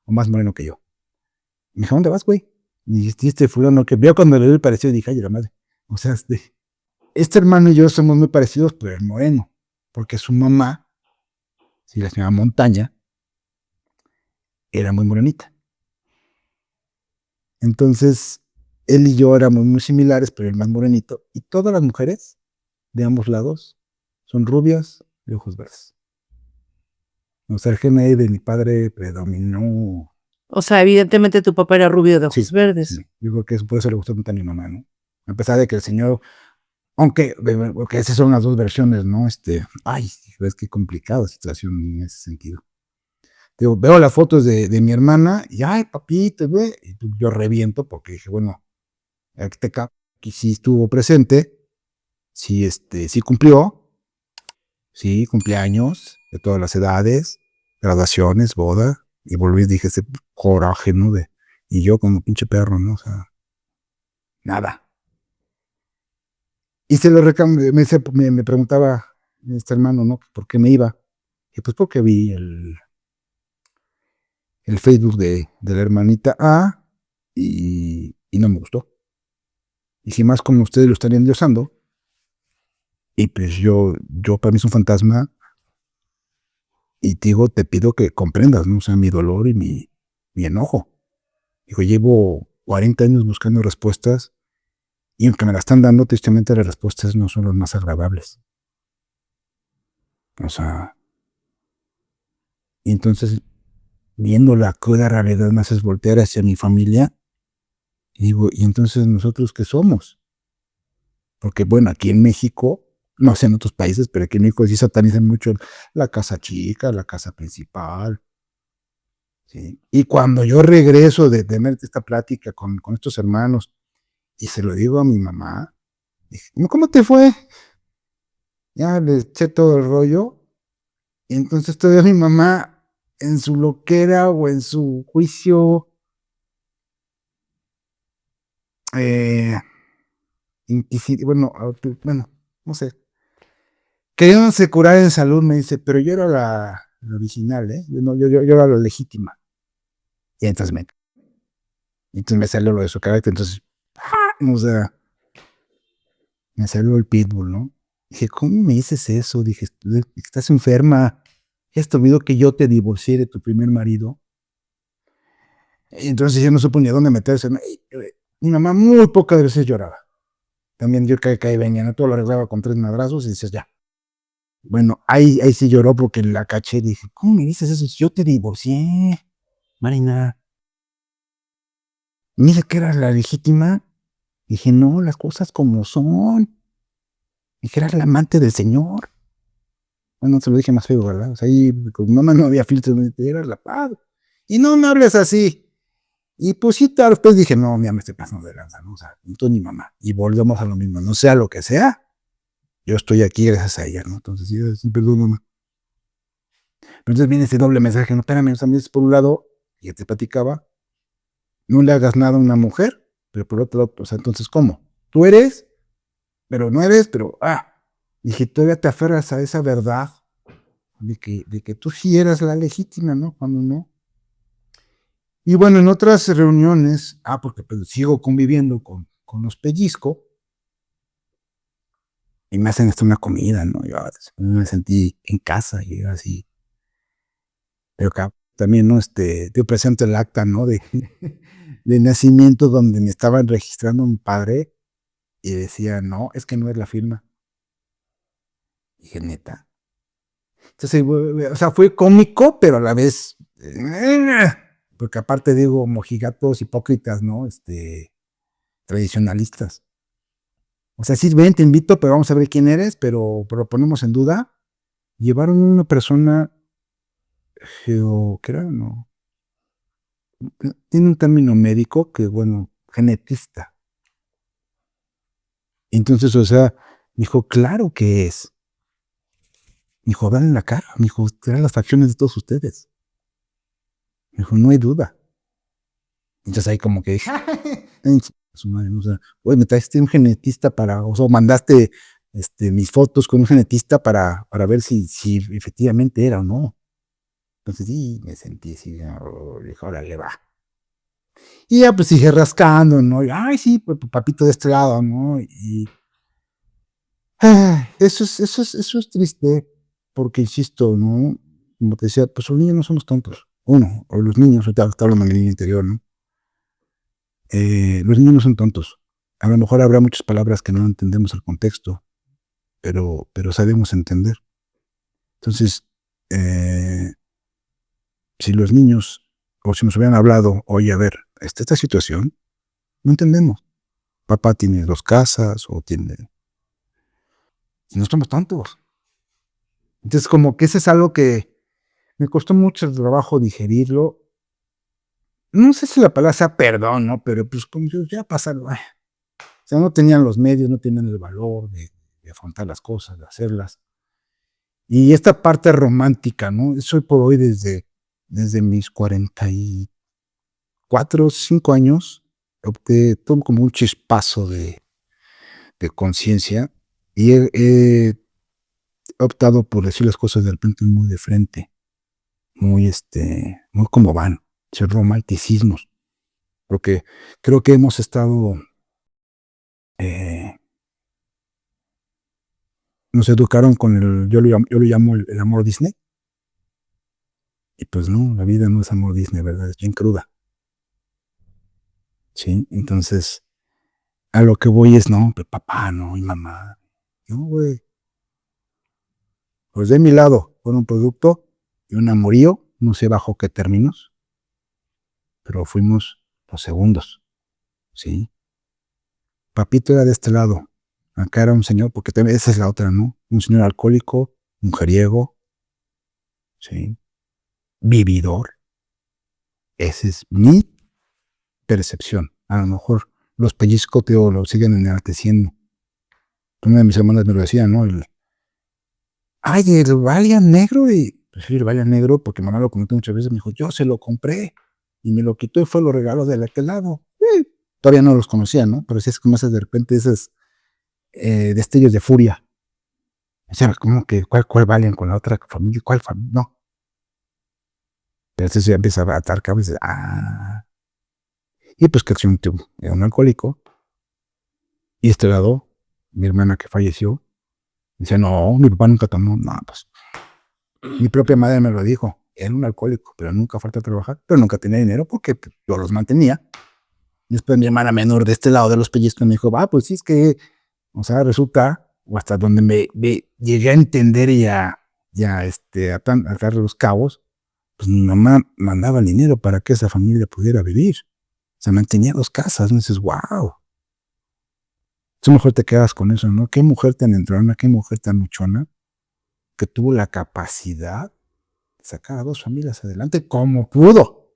o más moreno que yo. Me dijo, ¿dónde vas, güey? Y este fulano que veo cuando le doy el parecido, dije, ay, la madre. O sea, este hermano y yo somos muy parecidos, pero el moreno, porque su mamá, si la señora Montaña, era muy morenita. Entonces, él y yo éramos muy similares, pero el más morenito. Y todas las mujeres de ambos lados son rubias de ojos verdes. O sea, el gen de mi padre predominó. O sea, evidentemente tu papá era rubio de ojos Sí, verdes. sí. Yo creo que por eso le gustó tanto a mi mamá, ¿no? A pesar de que el señor, aunque esas son las dos versiones, ¿no? Ay, es que complicada situación en ese sentido. Digo, veo las fotos de mi hermana y, ay, papito, güey, y yo reviento porque dije, bueno, aquí sí estuvo presente, sí cumplió, sí, cumpleaños de todas las edades, graduaciones, boda, y volví y dije ese coraje, ¿no? Y yo como pinche perro, ¿no? O sea, nada. Y se lo me preguntaba este hermano, ¿no? ¿Por qué me iba? Y pues porque vi el Facebook de la hermanita A y no me gustó. Y si más como ustedes lo estarían endiosando, y pues yo para mí es un fantasma, y te pido que comprendas, ¿no? O sea, mi dolor y mi enojo. Digo, llevo 40 años buscando respuestas, y aunque me las están dando, tristemente las respuestas no son las más agradables. O sea, y entonces, viendo la cruda realidad, me haces voltear hacia mi familia, y digo, ¿y entonces nosotros qué somos? Porque bueno, aquí en México, no sé en otros países, pero aquí en México sí satanizan mucho la casa chica, la casa principal. ¿Sí? Y cuando yo regreso de tener esta plática con estos hermanos y se lo digo a mi mamá, dije, ¿cómo te fue? Ya le eché todo el rollo. Y entonces todavía mi mamá, en su loquera o en su juicio, eh, bueno, no sé, queriéndose curar en salud, me dice, pero yo era la original, ¿eh? Yo era la legítima. Y entonces me salió lo de su carácter, entonces, o sea, me salió el pitbull, ¿no? Dije, ¿cómo me dices eso? Dije, estás enferma. ¿Has olvidado que yo te divorcié de tu primer marido? Y entonces yo no supo ni a dónde meterse. Mi mamá muy pocas veces lloraba. También yo caí venía, ¿no? Todo lo arreglaba con 3 madrazos y dices, ya. Bueno, ahí sí lloró porque la caché. Dije, ¿cómo me dices eso? Yo te divorcié, Marina. Me dice que eras la legítima. Dije, no, las cosas como son. Dije, eras la amante del Señor. Bueno, se lo dije más feo, ¿verdad? O sea, ahí con mi mamá no había filtro, eras la paz. Y no me hables así. Y pues sí, después dije, no, mira, me estoy pasando de lanza, ¿no? O sea, tú ni mamá. Y volvemos a lo mismo, no sea lo que sea, yo estoy aquí gracias a ella, ¿no? Entonces, sí, perdón, mamá. Pero entonces viene ese doble mensaje, no, espérame, o sea, por un lado, y te platicaba, no le hagas nada a una mujer, pero por otro lado, o sea, entonces, ¿cómo? Tú eres pero no eres, pero, dije, todavía te aferras a esa verdad de que tú sí eras la legítima, ¿no? Cuando no. Y bueno, en otras reuniones, porque pues, sigo conviviendo con los pellizco, y me hacen hasta una comida, ¿no? Yo me sentí en casa y así. Pero también, ¿no? Yo presento el acta, ¿no? De nacimiento donde me estaban registrando un padre y decía, no, es que no es la firma. Y dije, neta. Entonces, o sea, fue cómico, pero a la vez, porque aparte digo, mojigatos hipócritas, ¿no? Tradicionalistas. O sea, sí, ven, te invito, pero vamos a ver quién eres, pero lo ponemos en duda. Llevaron una persona, ¿qué era? No. Tiene un término médico que, bueno, genetista. Entonces, o sea, me dijo, claro que es. Me dijo, vean en la cara. Me dijo, eran las facciones de todos ustedes. Me dijo, no hay duda. Entonces ahí como que dije, su madre, o sea, oye, me traiste un genetista o sea, mandaste mis fotos con un genetista para ver si efectivamente era o no. Entonces sí, me sentí así, dije, órale, va. Y ya pues sigue rascando, ¿no? Y, ay, sí, pues papito de este lado, ¿no? Y eso es triste, porque insisto, ¿no? Como te decía, pues los niños no somos tontos. Uno, o los niños, ahorita hablando de mi niño interior, ¿no? Los niños no son tontos. A lo mejor habrá muchas palabras que no entendemos el contexto, pero sabemos entender. Entonces, si los niños, o si nos hubieran hablado, oye, a ver, esta situación, no entendemos. Papá tiene 2 casas, o tiene... Y no somos tontos. Entonces, como que eso es algo que me costó mucho trabajo digerirlo. No sé si la palabra sea perdón, ¿no? Pero pues como ya pasaron. O sea, no tenían los medios, no tenían el valor de afrontar las cosas, de hacerlas. Y esta parte romántica, ¿no? Eso hoy por hoy desde mis 44, 5 años, tuve como un chispazo de conciencia y he optado por decir las cosas de repente muy de frente, muy como van, sin romanticismos, porque creo que hemos estado, nos educaron con yo lo llamo el amor Disney, y pues no, la vida no es amor Disney, ¿verdad? Es bien cruda, ¿sí? Entonces, a lo que voy es, no, pues papá, no, y mamá, no, güey, pues de mi lado, fue un producto y un amorío, no sé bajo qué términos, pero fuimos los segundos, ¿sí? Papito era de este lado, acá era un señor, porque también esa es la otra, ¿no? Un señor alcohólico, mujeriego, ¿sí? Vividor. Esa es mi percepción. A lo mejor los pellizcoteos lo siguen enalteciendo. Una de mis hermanas me lo decía, ¿no? Ay, el Valiant negro, y pues sí, el Valiant negro, porque mamá lo comentó muchas veces, me dijo, yo se lo compré, y me lo quitó y fue los regalos de aquel lado. Todavía no los conocía, ¿no? Pero sí es como hace de repente esos destellos de furia. O sea, como que, ¿cuál Valiant con la otra familia? ¿Cuál familia? No. Pero entonces ya empieza a atar cabos y dice, Y pues que era un alcohólico, y este lado, mi hermana que falleció, dice, no, mi papá nunca tomó, no, pues mi propia madre me lo dijo, era un alcohólico, pero nunca falta a trabajar, pero nunca tenía dinero porque pues, yo los mantenía. Y después mi hermana menor de este lado de los pellizcos me dijo, pues sí, es que, o sea, resulta, o hasta donde me llegué a entender y atar los cabos, pues mi mamá mandaba el dinero para que esa familia pudiera vivir. O sea, mantenía 2 casas, y dices, wow. Tú mejor te quedas con eso, ¿no? Qué mujer tan entrona, qué mujer tan luchona, que tuvo la capacidad de sacar a 2 familias adelante como pudo.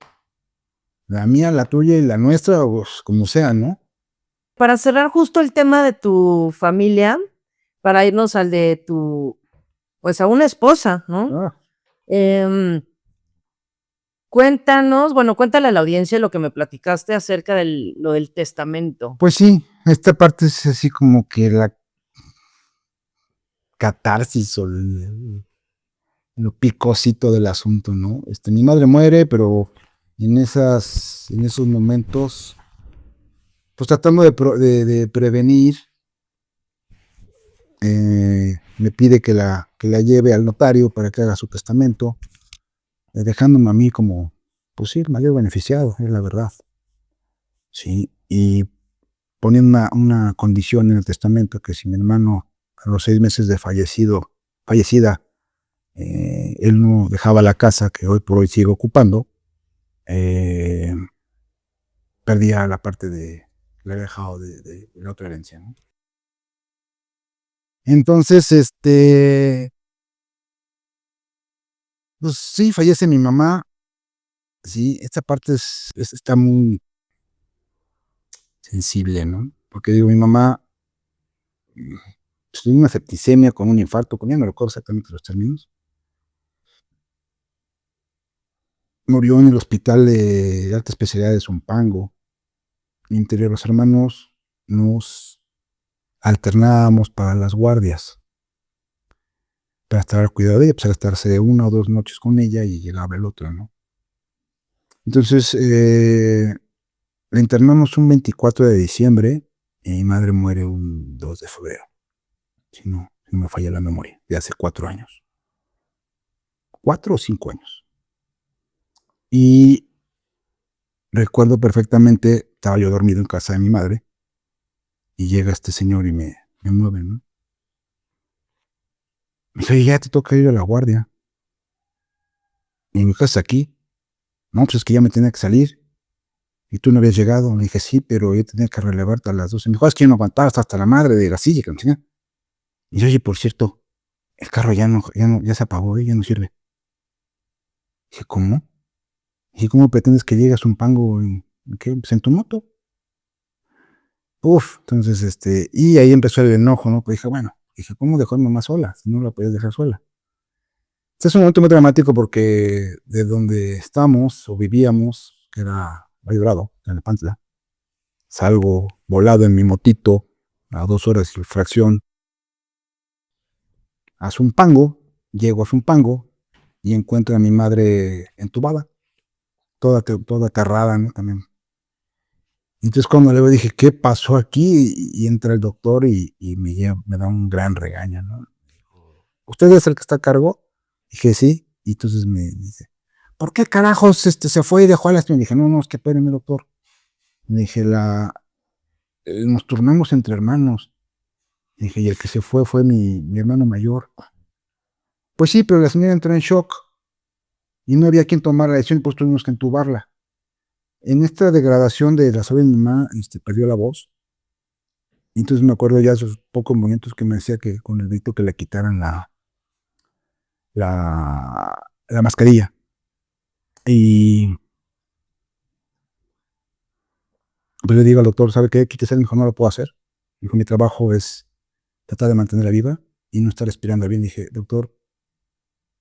La mía, la tuya y la nuestra, pues, como sea, ¿no? Para cerrar justo el tema de tu familia, para irnos al de pues a una esposa, ¿no? Cuéntanos, bueno, cuéntale a la audiencia lo que me platicaste acerca lo del testamento. Pues sí, esta parte es así como que catarsis o lo picosito del asunto, ¿no? Mi madre muere, pero en esos momentos, pues tratando de prevenir, me pide que la lleve al notario para que haga su testamento, dejándome a mí como, pues sí, el mayor beneficiado, es la verdad. Sí, y poniendo una condición en el testamento que si mi hermano a los 6 meses de fallecida, él no dejaba la casa que hoy por hoy sigue ocupando, perdía la parte que le había dejado de la otra herencia, ¿no? Entonces, pues sí, fallece mi mamá. Sí, esta parte está muy sensible, ¿no? Porque digo, mi mamá pues, tuvo una septicemia con un infarto, ya no recuerdo exactamente los términos. Murió en el hospital de alta especialidad de Zumpango. Y entre los hermanos nos alternábamos para las guardias, para estar al cuidado de ella, pues estarse 1 o 2 noches con ella y llegaba el otro, ¿no? Entonces, la internamos un 24 de diciembre y mi madre muere un 2 de febrero, si no me falla la memoria, de hace 4 años. 4 o 5 años. Y recuerdo perfectamente, estaba yo dormido en casa de mi madre y llega este señor y me mueve, ¿no? Me dice, oye, ya te toca ir a la guardia. Y mi casa es aquí. No, pues es que ya me tenía que salir. Y tú no habías llegado. Le dije, sí, pero yo tenía que relevarte a las 12. Me dijo, es que yo no aguantaba hasta la madre de la silla que me tenía. Y yo, oye, por cierto, el carro ya se apagó, ya no sirve. Dije, ¿cómo? Dije, ¿cómo pretendes que llegue a Zumpango ¿qué? Pues en tu moto. Uf, entonces, y ahí empezó el enojo, ¿no? Pues dije, bueno, ¿cómo dejó a mi mamá sola? Si no la podías dejar sola. Este es un momento muy dramático porque de donde estamos o vivíamos, que era Valle Dorado, en el Pantla, salgo volado en mi motito a 2 horas y fracción a Zumpango, llego a Zumpango y encuentro a mi madre entubada, toda aterrada, ¿no? También. Entonces cuando le dije, ¿qué pasó aquí? Y entra el doctor y me da un gran regaño, ¿no? ¿Usted es el que está a cargo? Dije, sí. Y entonces me dice, ¿por qué carajos se fue y dejó a las... Dije, no, es que espéreme, doctor. Le dije, nos turnamos entre hermanos. Dije, y el que se fue mi hermano mayor. Pues sí, pero la señora entró en shock y no había quien tomara la decisión, pues tuvimos que entubarla. En esta degradación de la salud de mi mamá, perdió la voz. Y entonces me acuerdo ya de esos pocos momentos que me decía que con el grito que le quitaran la mascarilla. Y pues le digo al doctor, ¿sabe qué? Quítese, dijo, no lo puedo hacer. Dijo, mi trabajo es tratar de mantenerla viva y no estar respirando bien. Dije, doctor,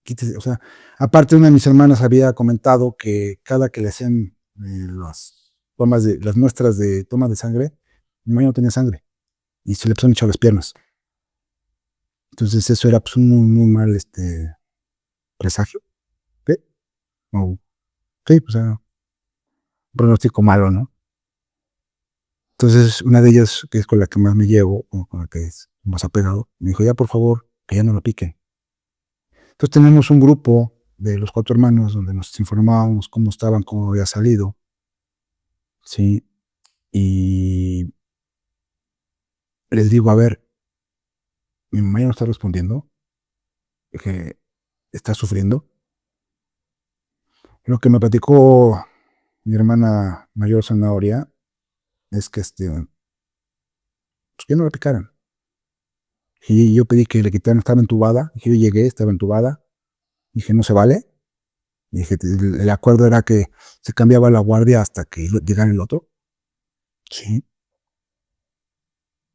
quítese. O sea, aparte una de mis hermanas había comentado que cada que le hacían las muestras de toma de sangre, mi mamá no tenía sangre y se le empezaron a echar las piernas. Entonces eso era pues un muy, muy mal presagio. ¿Sí? Sí, pues era un pronóstico malo, ¿no? Entonces, una de ellas, que es con la que más me llevo, o con la que es más apegado, me dijo, ya por favor, que ya no lo piquen. Entonces tenemos un grupo de los 4 hermanos donde nos informábamos cómo estaban, cómo había salido, ¿sí? Y les digo, a ver, mi mamá ya no está respondiendo, que está sufriendo. Lo que me platicó mi hermana mayor Zanahoria es que pues que no la picaran. Y yo pedí que le quitaran, estaba entubada. Dije, yo llegué, estaba entubada. Dije, no se vale. Dije, el acuerdo era que se cambiaba la guardia hasta que llegara el otro. Sí.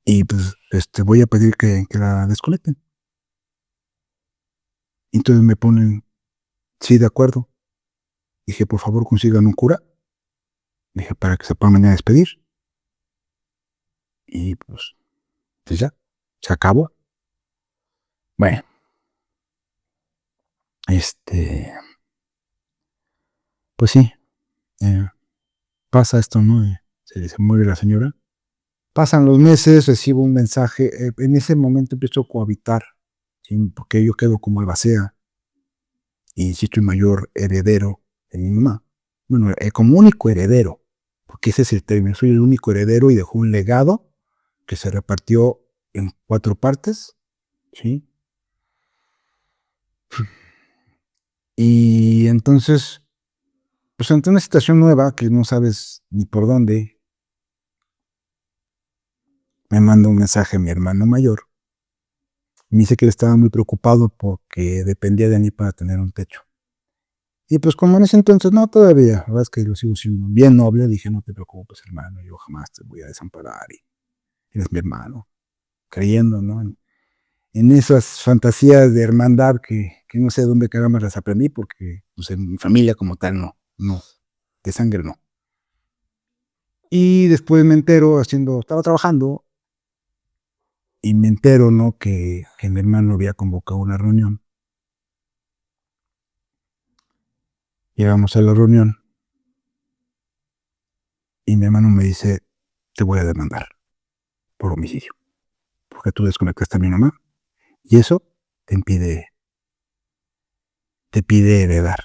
Y pues voy a pedir que la desconecten. Entonces me ponen, sí, de acuerdo. Dije, por favor, consigan un cura. Dije, para que se puedan venir a despedir. Y pues ya, se acabó. Bueno, pues sí, pasa esto, ¿no? Se muere la señora. Pasan los meses, recibo un mensaje. En ese momento empiezo a cohabitar, ¿sí? Porque yo quedo como albacea y sí soy mayor heredero de mi mamá. Bueno, como único heredero, porque ese es el término. Soy el único heredero y dejó un legado que se repartió en 4 partes, ¿sí? Y entonces, pues ante una situación nueva que no sabes ni por dónde, me manda un mensaje mi hermano mayor. Me dice que él estaba muy preocupado porque dependía de mí para tener un techo. Y pues como en ese entonces, no, todavía, la verdad es que yo sigo siendo bien noble, dije, no te preocupes, hermano, yo jamás te voy a desamparar y eres mi hermano, creyendo, ¿no? En esas fantasías de hermandad que no sé de dónde caramba las aprendí, porque pues en mi familia como tal no, de sangre no. Y después me entero estaba trabajando y me entero, ¿no? Que mi hermano había convocado una reunión. Llegamos a la reunión y mi hermano me dice, te voy a demandar por homicidio, porque tú desconectaste a mi mamá y eso te pide heredar.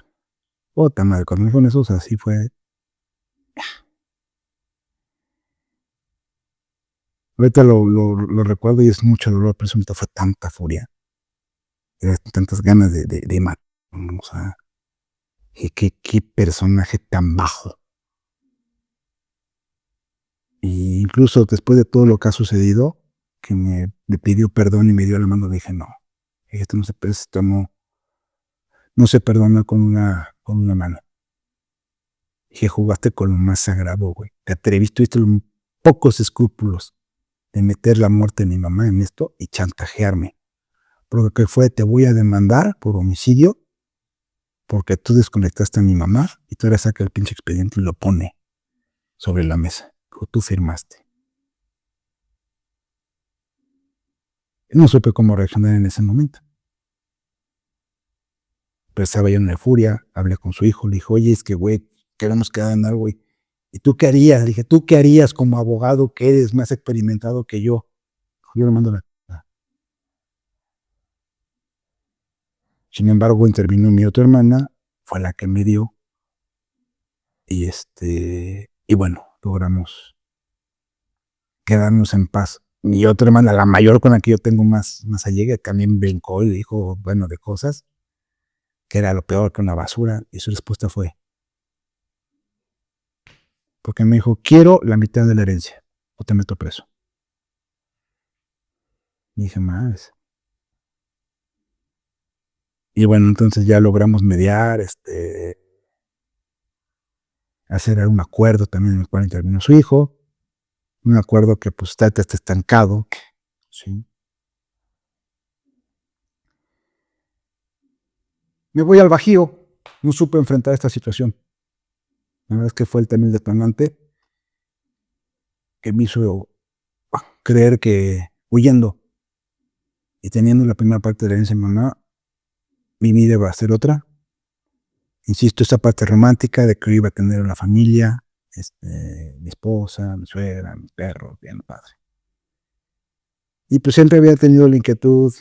Puta madre, cuando me dijeron eso, o sea, así fue. Ahorita lo recuerdo y es mucho dolor, pero eso ahorita fue tanta furia, tantas ganas de matar, o sea, qué personaje tan bajo. Y incluso después de todo lo que ha sucedido, que me pidió perdón y me dio la mano, dije, no, esto no se perdona con una mano. Dije, jugaste con lo más sagrado, güey. Te atreviste, tuviste pocos escrúpulos de meter la muerte de mi mamá en esto y chantajearme. Porque que fue, te voy a demandar por homicidio porque tú desconectaste a mi mamá y tú ahora saca el pinche expediente y lo pone sobre la mesa. Tú firmaste. No supe cómo reaccionar en ese momento. Pero estaba yo en una furia, hablé con su hijo, le dije, oye, es que, güey, queremos quedar en algo, güey. ¿Y tú qué harías? Le dije, ¿tú qué harías como abogado que eres más experimentado que yo? Yo le mando la... Sin embargo, intervino mi otra hermana, fue la que me dio, y bueno, logramos quedarnos en paz. Mi otra hermana, la mayor con la que yo tengo más allegue, también brincó y dijo, bueno, de cosas, que era lo peor que una basura, y su respuesta fue, porque me dijo, quiero la mitad de la herencia, o te meto preso. Y dije, más. Y bueno, entonces ya logramos mediar, hacer un acuerdo también en el cual intervino su hijo, un acuerdo que pues está estancado, ¿sí? Me voy al Bajío, no supe enfrentar esta situación. La verdad es que fue el también detonante que me hizo creer que huyendo y teniendo la primera parte de la herencia de mi mamá, mi vida iba a ser otra. Insisto, esa parte romántica de que yo iba a tener una familia, mi esposa, mi suegra, mi perro, bien padre. Y pues siempre había tenido la inquietud,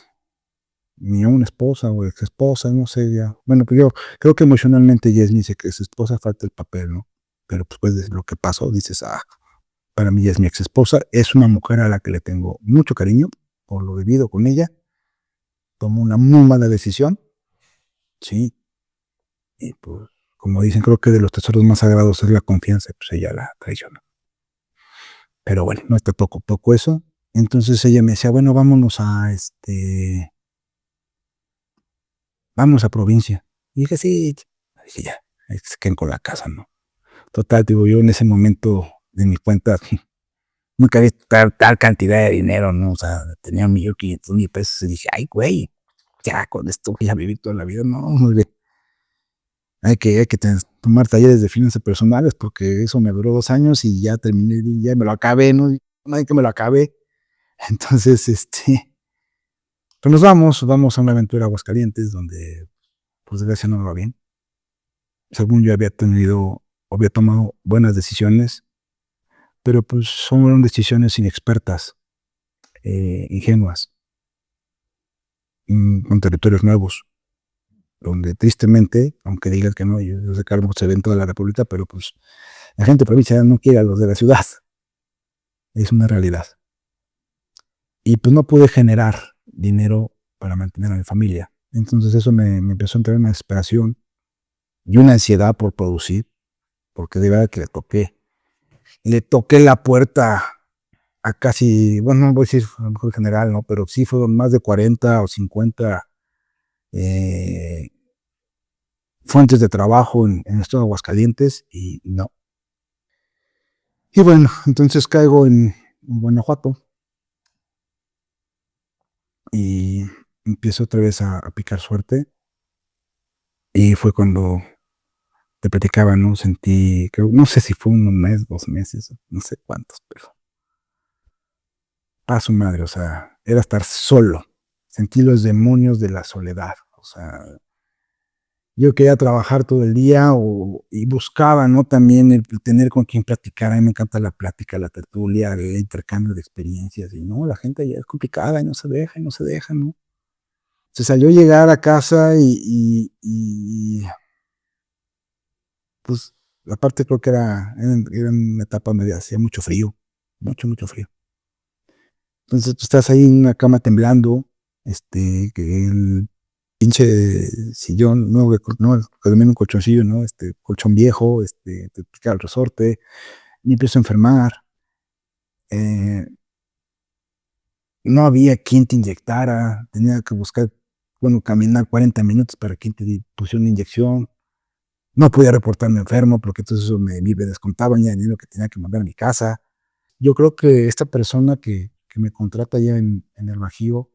ni una esposa o ex esposa, no sé, ya. Bueno, pues yo creo que emocionalmente Jess me dice que su esposa falta el papel, ¿no? Pero pues de lo que pasó, dices, para mí es mi ex esposa, es una mujer a la que le tengo mucho cariño por lo vivido con ella, tomó una muy mala decisión, sí, y pues como dicen, creo que de los tesoros más sagrados es la confianza, pues ella la traicionó. Pero bueno, no te poco eso. Entonces ella me decía, bueno, vamos a provincia. Y dije, sí, dije, ya, se queden con la casa, ¿no? Total, digo, yo en ese momento de mi cuenta nunca había visto tal cantidad de dinero, ¿no? O sea, tenía 1.500.000 pesos y dije, ay, güey, ya con esto voy a vivir toda la vida, no, muy bien. Hay que tomar talleres de finanzas personales porque eso me duró 2 años y ya terminé, ya me lo acabé, ¿no? Nadie que me lo acabé. Entonces, Pues vamos a una aventura a Aguascalientes donde, pues desgracia no me va bien. Según yo había tomado buenas decisiones, pero pues son decisiones inexpertas, ingenuas, con territorios nuevos, donde tristemente, aunque digan que no, yo sé que algo se ve en toda la República, pero pues la gente de provincia no quiere a los de la ciudad, es una realidad. Y pues no pude generar dinero para mantener a mi familia. Entonces eso me empezó a entrar una desesperación y una ansiedad por producir, porque de verdad que le toqué la puerta a casi, bueno, no voy a decir a lo mejor general, ¿no? Pero sí fueron más de 40 o 50 fuentes de trabajo en esto de Aguascalientes y no. Y bueno, entonces caigo en Guanajuato y empiezo otra vez a picar suerte. Y fue cuando te platicaba, ¿no? Sentí, no sé si fue un mes, 2 meses, no sé cuántos, pero a su madre, o sea, era estar solo. Sentí los demonios de la soledad, o sea, yo quería trabajar todo el día y buscaba, ¿no? También el tener con quien platicar. A mí me encanta la plática, la tertulia, el intercambio de experiencias. Y no, la gente ya es complicada y no se deja, ¿no? Se salió llegar a casa y pues, aparte creo que era una etapa media, hacía mucho frío, mucho frío. Entonces tú estás ahí en una cama temblando, que el pinche sillón, no, también un colchoncillo, ¿no? Colchón viejo, te pica el resorte, me empiezo a enfermar, eh, no había quien te inyectara, tenía que buscar, bueno, caminar 40 minutos para que te pusiera una inyección, no podía reportarme enfermo porque entonces eso me descontaban ya el dinero que tenía que mandar a mi casa. Yo creo que esta persona que me contrata ya en el Bajío,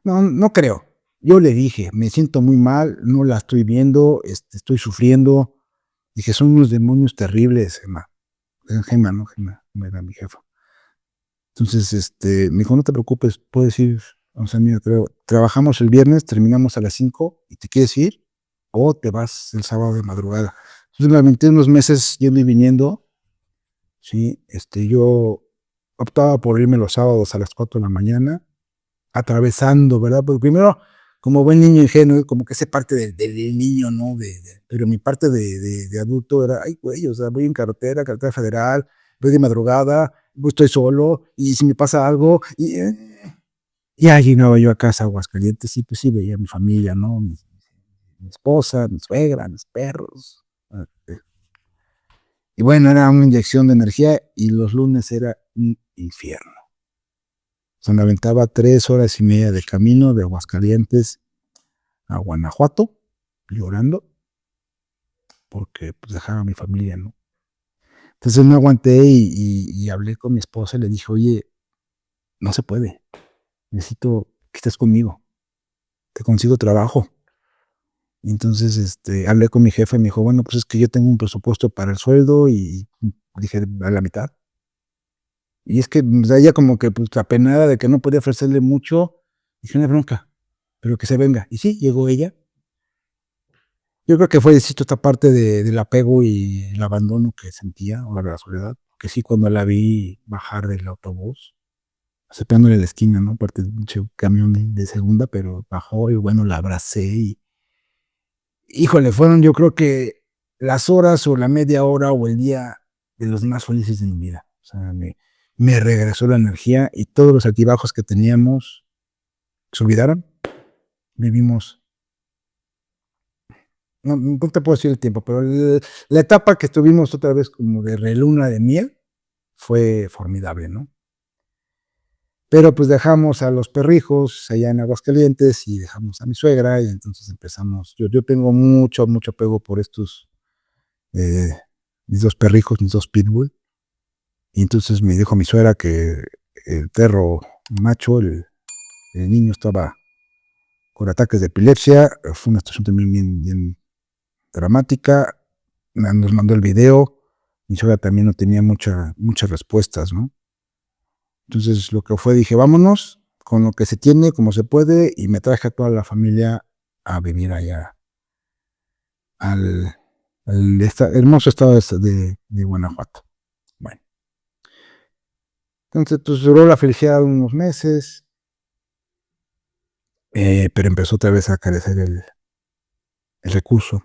no creo. Yo le dije, me siento muy mal, no la estoy viendo, estoy sufriendo. Dije, son unos demonios terribles, Gema. Gema, ¿no? Gema era mi jefa. Entonces, me dijo, no te preocupes, puedes ir. O sea, mira, trabajamos el viernes, terminamos a las 5 y te quieres ir o te vas el sábado de madrugada. Entonces, me aventé unos meses yendo y viniendo, ¿sí? Yo optaba por irme los sábados a las 4 de la mañana, atravesando, ¿verdad? Pues primero, como buen niño ingenuo, como que esa parte del niño, ¿no? Pero mi parte de adulto era, ay, güey, o sea, voy en carretera federal, voy de madrugada, estoy solo, y si me pasa algo, y ahí llegaba yo a casa a Aguascalientes, y pues sí veía a mi familia, ¿no? Mi esposa, mi suegra, mis perros. Y bueno, era una inyección de energía, y los lunes era un infierno. Se me aventaba 3 horas y media de camino de Aguascalientes a Guanajuato, llorando, porque pues dejaba a mi familia, ¿no? Entonces no aguanté y hablé con mi esposa y le dije, oye, no se puede, necesito que estés conmigo, te consigo trabajo. Y entonces hablé con mi jefe y me dijo, bueno, pues es que yo tengo un presupuesto para el sueldo y dije, a la mitad. Y es que pues, ella como que pues apenada de que no podía ofrecerle mucho, dije, no hay bronca, pero que se venga. Y sí, llegó ella. Yo creo que fue, insisto, esta parte del apego y el abandono que sentía, o la soledad, que sí cuando la vi bajar del autobús, aceptándole la esquina, ¿no? Parte de un camión de segunda, pero bajó y bueno, la abracé y, híjole, fueron yo creo que las horas o la media hora o el día de los más felices de mi vida. O sea, me regresó la energía y todos los altibajos que teníamos se olvidaron. Vivimos, no te puedo decir el tiempo, pero la etapa que estuvimos otra vez como de reluna de miel fue formidable, ¿no? Pero pues dejamos a los perrijos allá en Aguascalientes y dejamos a mi suegra y entonces empezamos, yo tengo mucho apego por estos, eh, mis 2 perrijos, mis 2 pitbull, y entonces me dijo mi suegra que el perro macho, el niño estaba con ataques de epilepsia, fue una situación también bien dramática, nos mandó el video, mi suegra también no tenía muchas respuestas, ¿no? Entonces lo que fue, dije, vámonos, con lo que se tiene, como se puede, y me traje a toda la familia a vivir allá al hermoso estado de Guanajuato. Bueno, entonces pues duró la felicidad unos meses, pero empezó otra vez a carecer el recurso.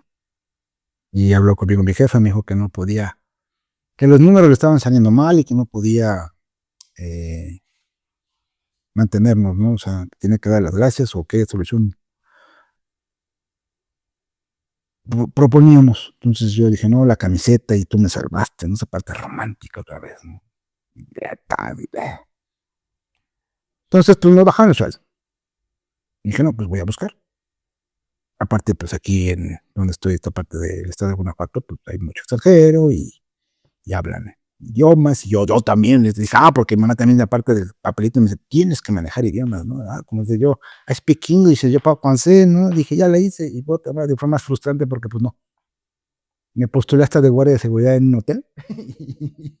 Y habló conmigo mi jefa, me dijo que no podía, que los números le estaban saliendo mal y que no podía mantenernos, ¿no? O sea, tiene que dar las gracias o qué solución proponíamos. Entonces yo dije, no, la camiseta y tú me salvaste, ¿no? Esa parte romántica otra vez, ¿no? Entonces, pues nos bajaron el sueldo. Y dije, no, pues voy a buscar. Aparte, pues aquí en donde estoy, esta parte del estado de Guanajuato, pues hay mucho extranjero y hablan idiomas. Y yo también les dije, porque mi mamá también, la parte del papelito, me dice, tienes que manejar idiomas, ¿no? Como dice yo, I speak English, yo pensé, ¿no? Dije, ya la hice, y voy a de forma más frustrante porque, pues no. Me postulé hasta de guardia de seguridad en un hotel. Y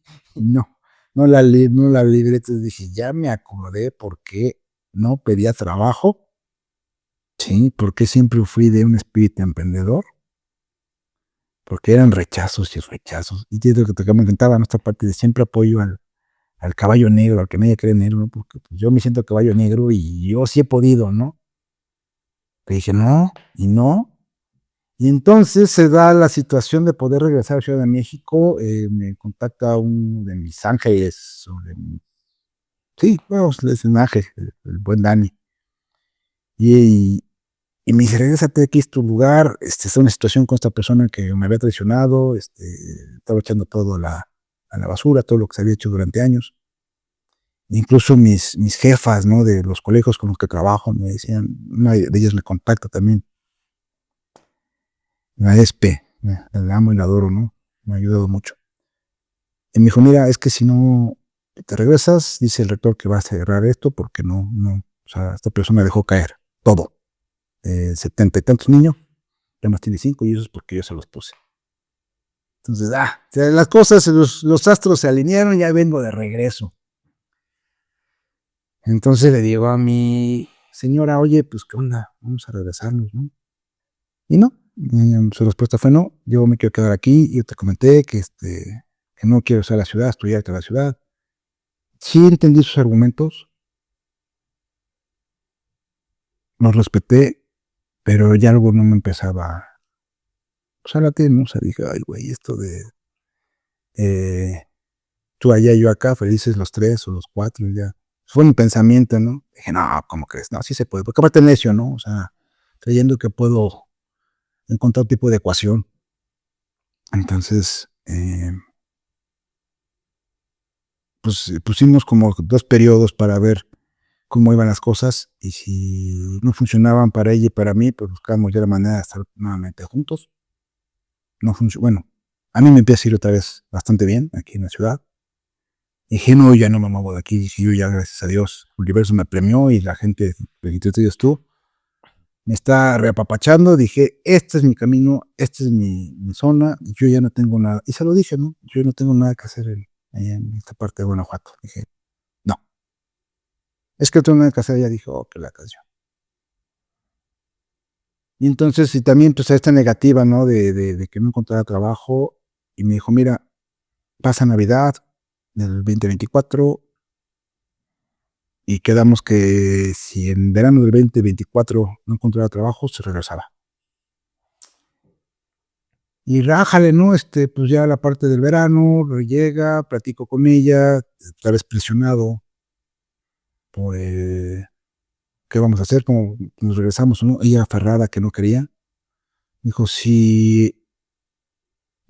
no la libré. Entonces dije, ya me acordé por qué no pedía trabajo. Sí, porque siempre fui de un espíritu emprendedor. Porque eran rechazos y rechazos. Y es lo que te comentaba, nuestra parte de siempre apoyo al caballo negro, al que nadie cree negro, ¿no? Porque pues, yo me siento caballo negro y yo sí he podido, ¿no? Pero dije, no, y no. Y entonces se da la situación de poder regresar a Ciudad de México. Me contacta uno de mis ángeles, sí, bueno, es un ángel, el buen Dani. Y me dice, regrésate, aquí es tu lugar. Es una situación con esta persona que me había traicionado. Estaba echando todo a la basura, todo lo que se había hecho durante años. Incluso mis jefas, ¿no? De los colegios con los que trabajo, me decían, una de ellas me contacta también, la ESPE, la amo y la adoro, ¿no? Me ha ayudado mucho. Y me dijo, mira, es que si no te regresas, dice el rector que va a cerrar esto porque no, o sea, esta persona dejó caer todo. 70 y tantos niños, ya más tiene 5 y eso es porque yo se los puse. Entonces, o sea, las cosas, los astros se alinearon, ya vengo de regreso. Entonces le digo a mi señora, oye, pues qué onda, vamos a regresarnos, ¿no? Y no, su respuesta fue no, yo me quiero quedar aquí, y yo te comenté que no quiero ir a la ciudad, estudiar en la ciudad. Sí entendí sus argumentos, los respeté, pero ya algo no me empezaba, pues a latir, ¿no? O sea, dije, ay, güey, esto de tú allá, yo acá, felices los 3 o los 4, ya. Fue mi pensamiento, ¿no? Dije, no, ¿cómo crees? No, sí se puede, porque aparte necio, ¿no? O sea, creyendo que puedo encontrar un tipo de ecuación. Entonces, pues pusimos como 2 periodos para ver cómo iban las cosas y si no funcionaban para ella y para mí, pues buscamos ya la manera de estar nuevamente juntos. No funcionó, bueno, a mí me empieza a ir otra vez bastante bien aquí en la ciudad. Y dije, no, ya no me muevo de aquí. Dije, yo ya, gracias a Dios, el universo me premió y la gente, bendito Dios tú, me está reapapachando. Dije, este es mi camino, esta es mi zona, yo ya no tengo nada. Y se lo dije, ¿no? Yo no tengo nada que hacer allá en esta parte de Guanajuato. Dije, no. Es que no tengo nada que hacer. Ella dijo, que la canción. Y entonces, y también, pues, esta negativa, ¿no? De que no encontrara trabajo. Y me dijo, mira, pasa Navidad del 2024 y quedamos que si en verano del 2024 no encontraba trabajo, se regresaba. Y rájale, ¿no? Pues ya la parte del verano, llega, platico con ella, otra vez presionado por qué vamos a hacer, cómo nos regresamos o no. Ella aferrada que no quería. Dijo, si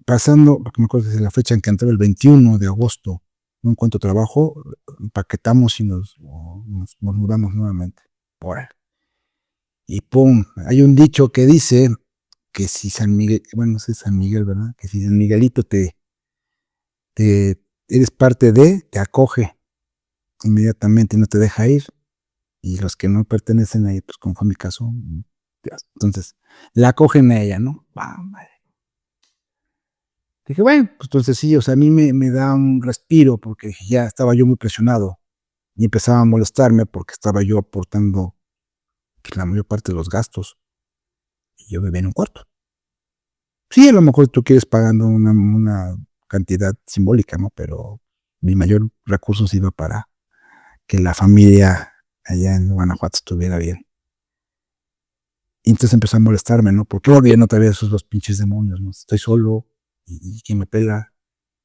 pasando, porque me acuerdo de la fecha en que entraba el 21 de agosto, no encuentro trabajo, empaquetamos y nos mudamos nuevamente. Por y pum, hay un dicho que dice que si San Miguel, bueno, no sé San Miguel, ¿verdad? Que si San Miguelito eres parte de, te acoge inmediatamente y no te deja ir. Y los que no pertenecen ahí, pues como fue mi caso, entonces la acogen a ella, ¿no? Dije, bueno, pues entonces sí, o sea, a mí me da un respiro porque ya estaba yo muy presionado y empezaba a molestarme porque estaba yo aportando la mayor parte de los gastos y yo vivía en un cuarto. Sí, a lo mejor tú quieres pagando una cantidad simbólica, ¿no? Pero mi mayor recurso se iba para que la familia allá en Guanajuato estuviera bien. Y entonces empezó a molestarme, ¿no? Porque volvían otra vez esos dos pinches demonios, ¿no? Estoy solo y ¿quién me pela?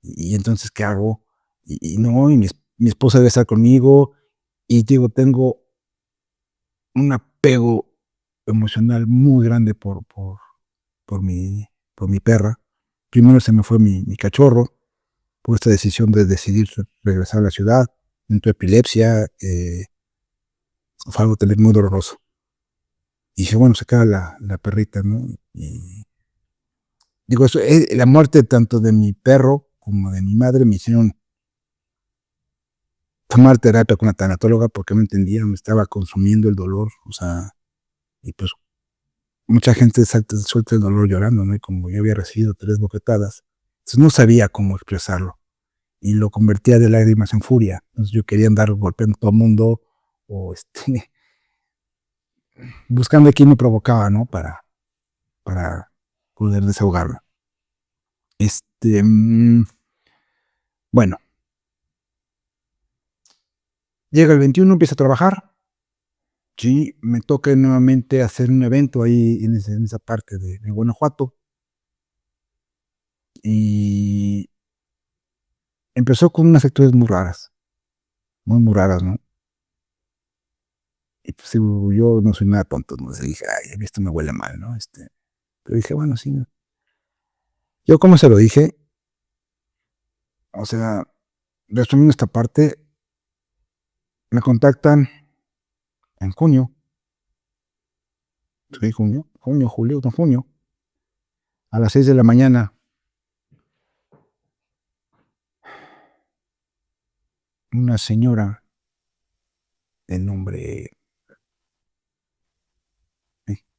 Y entonces, ¿qué hago? Y no, y mi esposa debe estar conmigo. Y digo, tengo un apego emocional muy grande por mi perra. Primero se me fue mi cachorro por esta decisión de decidir regresar a la ciudad. Entró epilepsia, fue algo también muy doloroso. Y dije, bueno, se queda la perrita, ¿no? Y digo, eso, la muerte tanto de mi perro como de mi madre me hicieron tomar terapia con la tanatóloga porque no entendía, me estaba consumiendo el dolor, o sea, y pues mucha gente suelta el dolor llorando, ¿no? Y como yo había recibido 3 bofetadas, entonces no sabía cómo expresarlo y lo convertía de lágrimas en furia. Entonces yo quería andar golpeando a todo el mundo o buscando a quién me provocaba, ¿no? Para poder desahogarme. Bueno, llega el 21, empieza a trabajar. Sí, me toca nuevamente hacer un evento ahí en esa parte de Guanajuato. Y empezó con unas actitudes muy raras, ¿no? Y pues yo no soy nada tonto, ¿no? Entonces dije, ay, esto me huele mal, ¿no? Pero dije, bueno, sí. Yo como se lo dije, o sea, resumiendo esta parte, me contactan en junio, sí, julio, no, junio, a las 6 de la mañana, una señora de nombre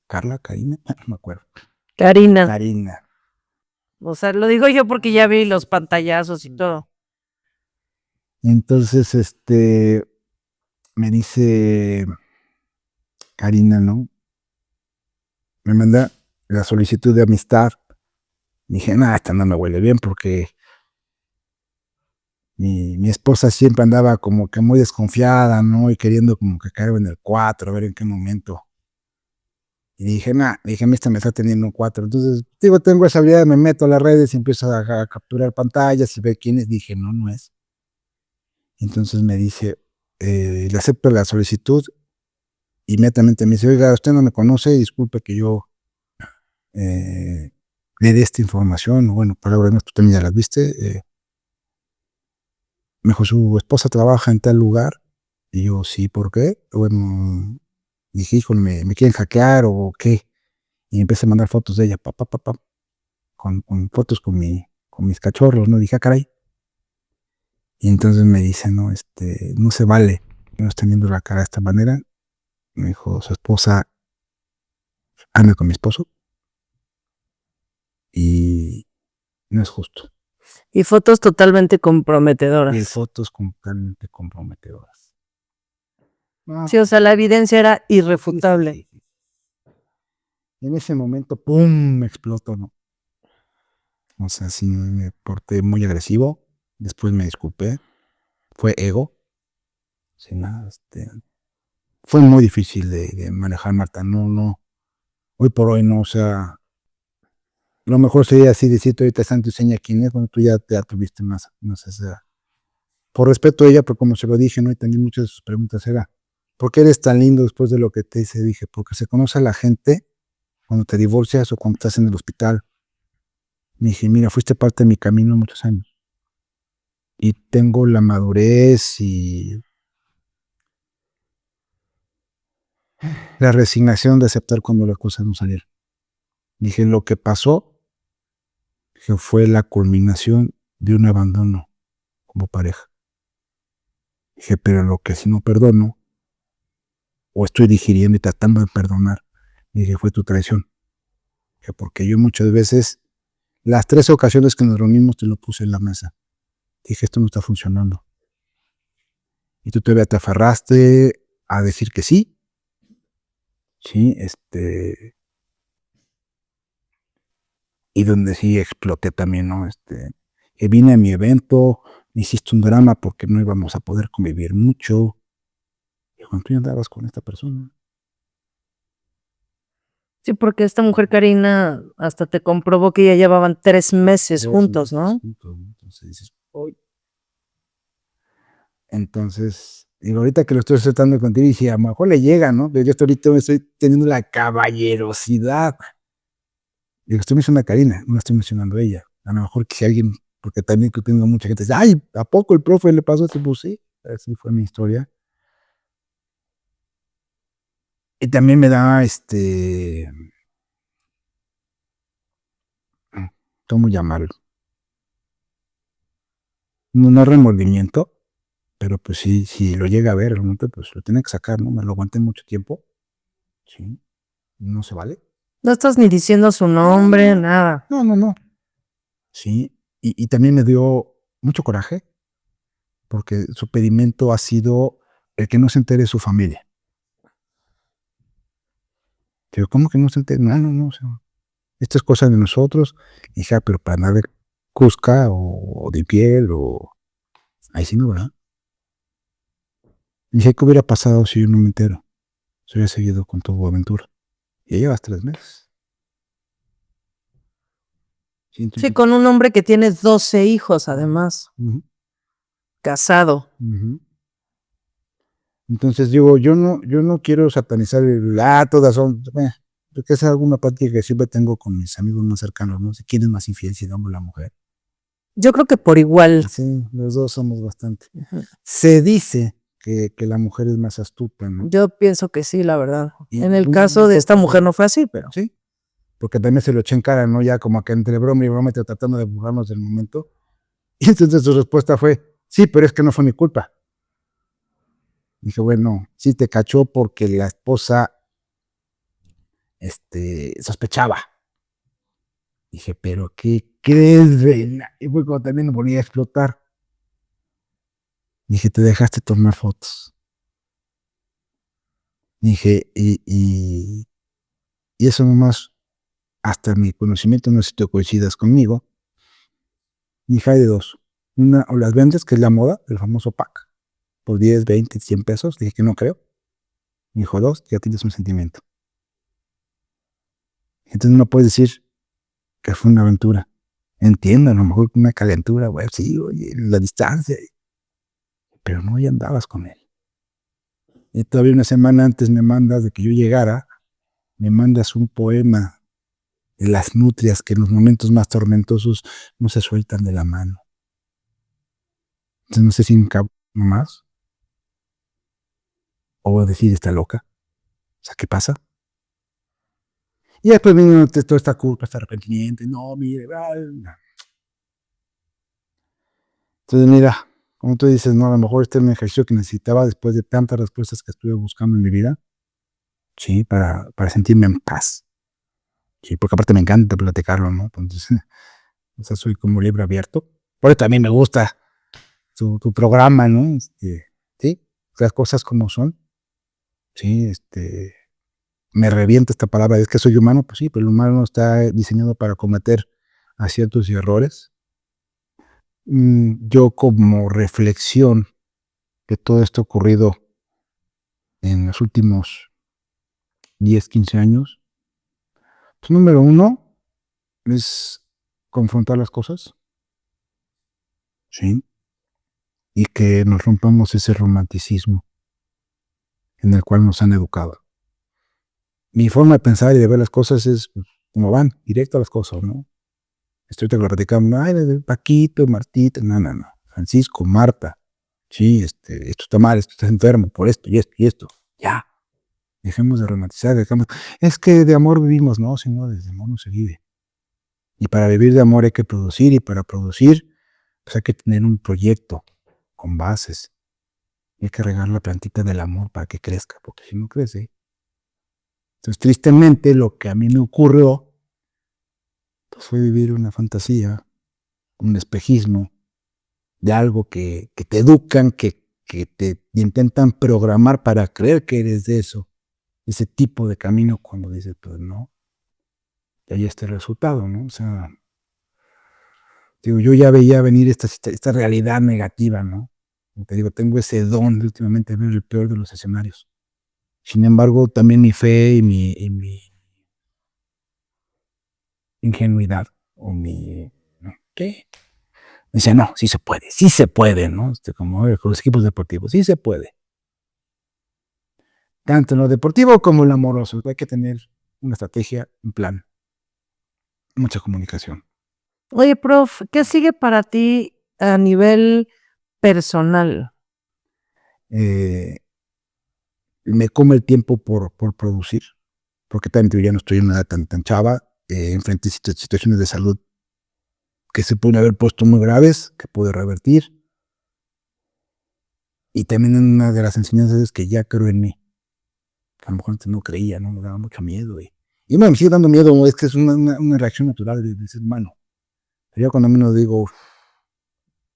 Carla, Karina, no me acuerdo. Karina. Karina. O sea, lo digo yo porque ya vi los pantallazos y todo. Entonces, me dice Karina, ¿no? Me manda la solicitud de amistad. Dije, nada, esta no me huele bien porque mi esposa siempre andaba como que muy desconfiada, ¿no? Y queriendo como que caer en el 4, a ver en qué momento. Y dije, nada, dije, a mí esta me está teniendo un 4. Entonces, digo, tengo esa habilidad, me meto a las redes y empiezo a capturar pantallas y ver quién es. Dije, no, no es. Entonces me dice, le acepto la solicitud. Inmediatamente me dice, oiga, usted no me conoce, disculpe que yo le dé esta información. Bueno, palabras mías, tú también ya las viste. Me dijo, su esposa trabaja en tal lugar. Y yo, sí, ¿por qué? Bueno, dije, híjole, ¿me quieren hackear o qué? Y empecé a mandar fotos de ella, con fotos con mis cachorros, ¿no? Dije, ah, caray. Y entonces me dice, no, no se vale, no están viendo la cara de esta manera. Me dijo, su esposa anda con mi esposo y no es justo. Y fotos totalmente Y comprometedoras. fotos totalmente comprometedoras. No, Sí, o sea, la evidencia era irrefutable. sí. En ese momento, ¡pum!, me explotó, ¿no? O sea, sí, me porté muy agresivo. Después me disculpé. Fue ego. Sin nada, fue muy difícil de manejar, Marta. No, no. Hoy por hoy no, o sea, lo mejor sería así decirte ahorita Santo y seña quién es, cuando tú ya tuviste más esa. Por respeto a ella, pero como se lo dije, ¿no? Y también muchas de sus preguntas era, ¿por qué eres tan lindo después de lo que te hice? Dije, porque se conoce a la gente cuando te divorcias o cuando estás en el hospital. Me dije, mira, fuiste parte de mi camino muchos años. Y tengo la madurez y la resignación de aceptar cuando las cosas no salieron. Dije, lo que pasó, que fue la culminación de un abandono como pareja. Dije, pero lo que si no perdono, o estoy digiriendo y tratando de perdonar, dije, fue tu traición. Dije, porque yo muchas veces, las 3 ocasiones que nos reunimos, te lo puse en la mesa. Dije, esto no está funcionando. y tú todavía te aferraste a decir que sí. Sí, y donde sí exploté también, ¿no? Que vine a mi evento, me hiciste un drama porque no íbamos a poder convivir mucho. Y cuando tú ya andabas con esta persona. Sí, porque esta mujer Karina hasta te comprobó que ya llevaban 3 meses juntos, ¿no? Juntos, ¿no? Entonces dices, "Uy". Entonces, digo, ahorita que lo estoy tratando contigo, dije, a lo mejor le llega, ¿no? Pero yo hasta ahorita me estoy teniendo la caballerosidad. Digo, estoy mencionando a Karina, no la estoy mencionando a ella. A lo mejor que si alguien, porque también que tengo mucha gente, dice, ay, ¿a poco el profe le pasó eso? Pues sí, así fue mi historia. Y también me da, ¿cómo llamarlo? No remordimiento, pero pues sí, si lo llega a ver, el momento, pues lo tiene que sacar, ¿no? Me lo aguanté mucho tiempo. Sí, no se vale. No estás ni diciendo su nombre, nada. No. Sí, y también me dio mucho coraje porque su pedimento ha sido el que no se entere su familia. Digo, ¿cómo que no se entere? No, o sea, esto es cosa de nosotros. Hija, pero para nada de Cusca o de piel o... Ahí sí no, ¿verdad? Dije, ¿qué hubiera pasado si yo no me entero? Si hubiera seguido con tu aventura. Y ya llevas 3 meses. Sí, Sí, entonces, con un hombre que tiene 12 hijos, además, ujú, casado. ujú. Entonces digo, yo no quiero satanizar todas son, porque es alguna práctica que siempre tengo con mis amigos más cercanos, no sé quién es más infiel, si el hombre o la mujer. Yo creo que por igual. Sí, los dos somos bastante. Ujú. Se dice que la mujer es más astuta, ¿no? Yo pienso que sí, la verdad. Y En el un caso de momento esta mujer no fue así, pero sí, porque también se lo eché en cara, ¿no? Ya como que entre broma y broma tratando de burlarnos del momento. Y entonces su respuesta fue, sí, pero es que no fue mi culpa. Dije, bueno, sí te cachó porque la esposa, sospechaba. Dije, pero ¿qué crees, reina? Y fue cuando también me volví a explotar. Dije, te dejaste tomar fotos. Dije, y eso nomás, hasta mi conocimiento, no sé si tú coincidas conmigo. Dije, hay de dos. Una, o las vendes, que es la moda, el famoso pack, por 10, 20, 100 pesos. Dije que no creo. Dijo, dos, ya tienes un sentimiento. Entonces no puedes decir que fue una aventura. Entiendo, a lo mejor una calentura, güey, sí, oye, la distancia, pero no ya andabas con él. Y todavía una semana antes me mandas de que yo llegara, me mandas un poema de las nutrias que en los momentos más tormentosos no se sueltan de la mano. Entonces no sé si más o decir está loca. O sea, ¿qué pasa? Y después vino toda esta culpa, este arrepentimiento. No, mire, entonces mira, como tú dices, no, a lo mejor este es un ejercicio que necesitaba después de tantas respuestas que estuve buscando en mi vida, sí, para sentirme en paz. Sí, porque aparte me encanta platicarlo, ¿no? Entonces, o sea, soy como libro abierto. Por eso también me gusta tu programa, ¿no? Sí, las cosas como son. Sí, me revienta esta palabra, es que soy humano, pues sí, pero el humano está diseñado para cometer aciertos y errores. Yo como reflexión de todo esto ocurrido en los últimos 10, 15 años, pues número uno es confrontar las cosas, ¿sí? Y que nos rompamos ese romanticismo en el cual nos han educado. Mi forma de pensar y de ver las cosas es como van, directo a las cosas, ¿no? Estoy te platicando, ay, de Paquito, Martita, no. Francisco, Marta, sí, esto está mal, esto está enfermo por esto y esto y esto. Ya, dejemos de romantizar, es que de amor vivimos, no, si no, desde amor no se vive. Y para vivir de amor hay que producir, y para producir, pues hay que tener un proyecto con bases. Y hay que regar la plantita del amor para que crezca, porque si no crece. Entonces, tristemente, lo que a mí me ocurrió, pues fue vivir una fantasía, un espejismo de algo que te educan, que que te intentan programar para creer que eres de eso, ese tipo de camino, cuando dices, pues no, y ahí está el resultado, ¿no? O sea, digo, yo ya veía venir esta realidad negativa, ¿no? Te digo, tengo ese don de últimamente ver el peor de los escenarios. Sin embargo, también mi fe y mi ingenuidad o mi, ¿no? ¿Qué? Me decía, no, sí se puede, ¿no? Como con los equipos deportivos, sí se puede. Tanto en lo deportivo como en lo amoroso. Hay que tener una estrategia, un plan, mucha comunicación. Oye, prof, ¿qué sigue para ti a nivel personal? Me come el tiempo por producir, porque también ya no estoy en una edad tan chava, enfrenté situaciones de salud que se pueden haber puesto muy graves, que pude revertir, y también una de las enseñanzas es que ya creo en mí, que a lo mejor antes no creía, ¿no? Me daba mucho miedo, y bueno, me sigue dando miedo, es que es una reacción natural del ser humano. Pero ya cuando menos digo,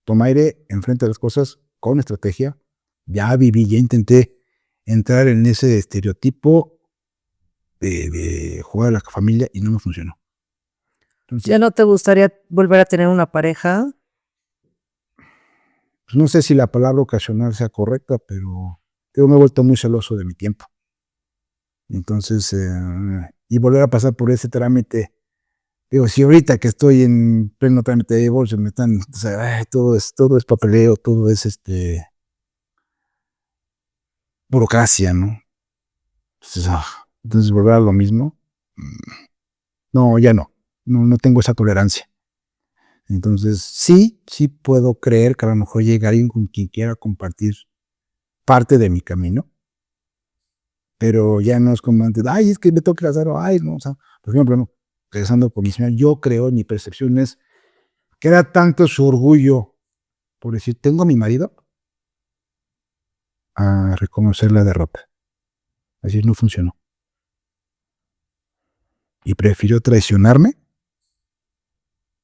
toma aire, enfrenta las cosas con estrategia, ya viví, ya intenté entrar en ese estereotipo de jugar a la familia y no me funcionó. Entonces, ¿Ya no te gustaría volver a tener una pareja? pues no sé si la palabra ocasional sea correcta, pero yo me he vuelto muy celoso de mi tiempo. Entonces, y volver a pasar por ese trámite, digo, si ahorita que estoy en pleno trámite de divorcio me están, o sea, todo es papeleo, todo es burocracia, ¿no? Entonces volver a lo mismo, no, ya no tengo esa tolerancia. Entonces, sí puedo creer que a lo mejor llega alguien con quien quiera compartir parte de mi camino, pero ya no es como antes, ay, es que me toca casar, ay, no, o sea, por ejemplo, no, regresando por mi señora, yo creo, mi percepción es que era tanto su orgullo por decir, tengo a mi marido, a reconocer la derrota. Así no funcionó. Y prefirió traicionarme,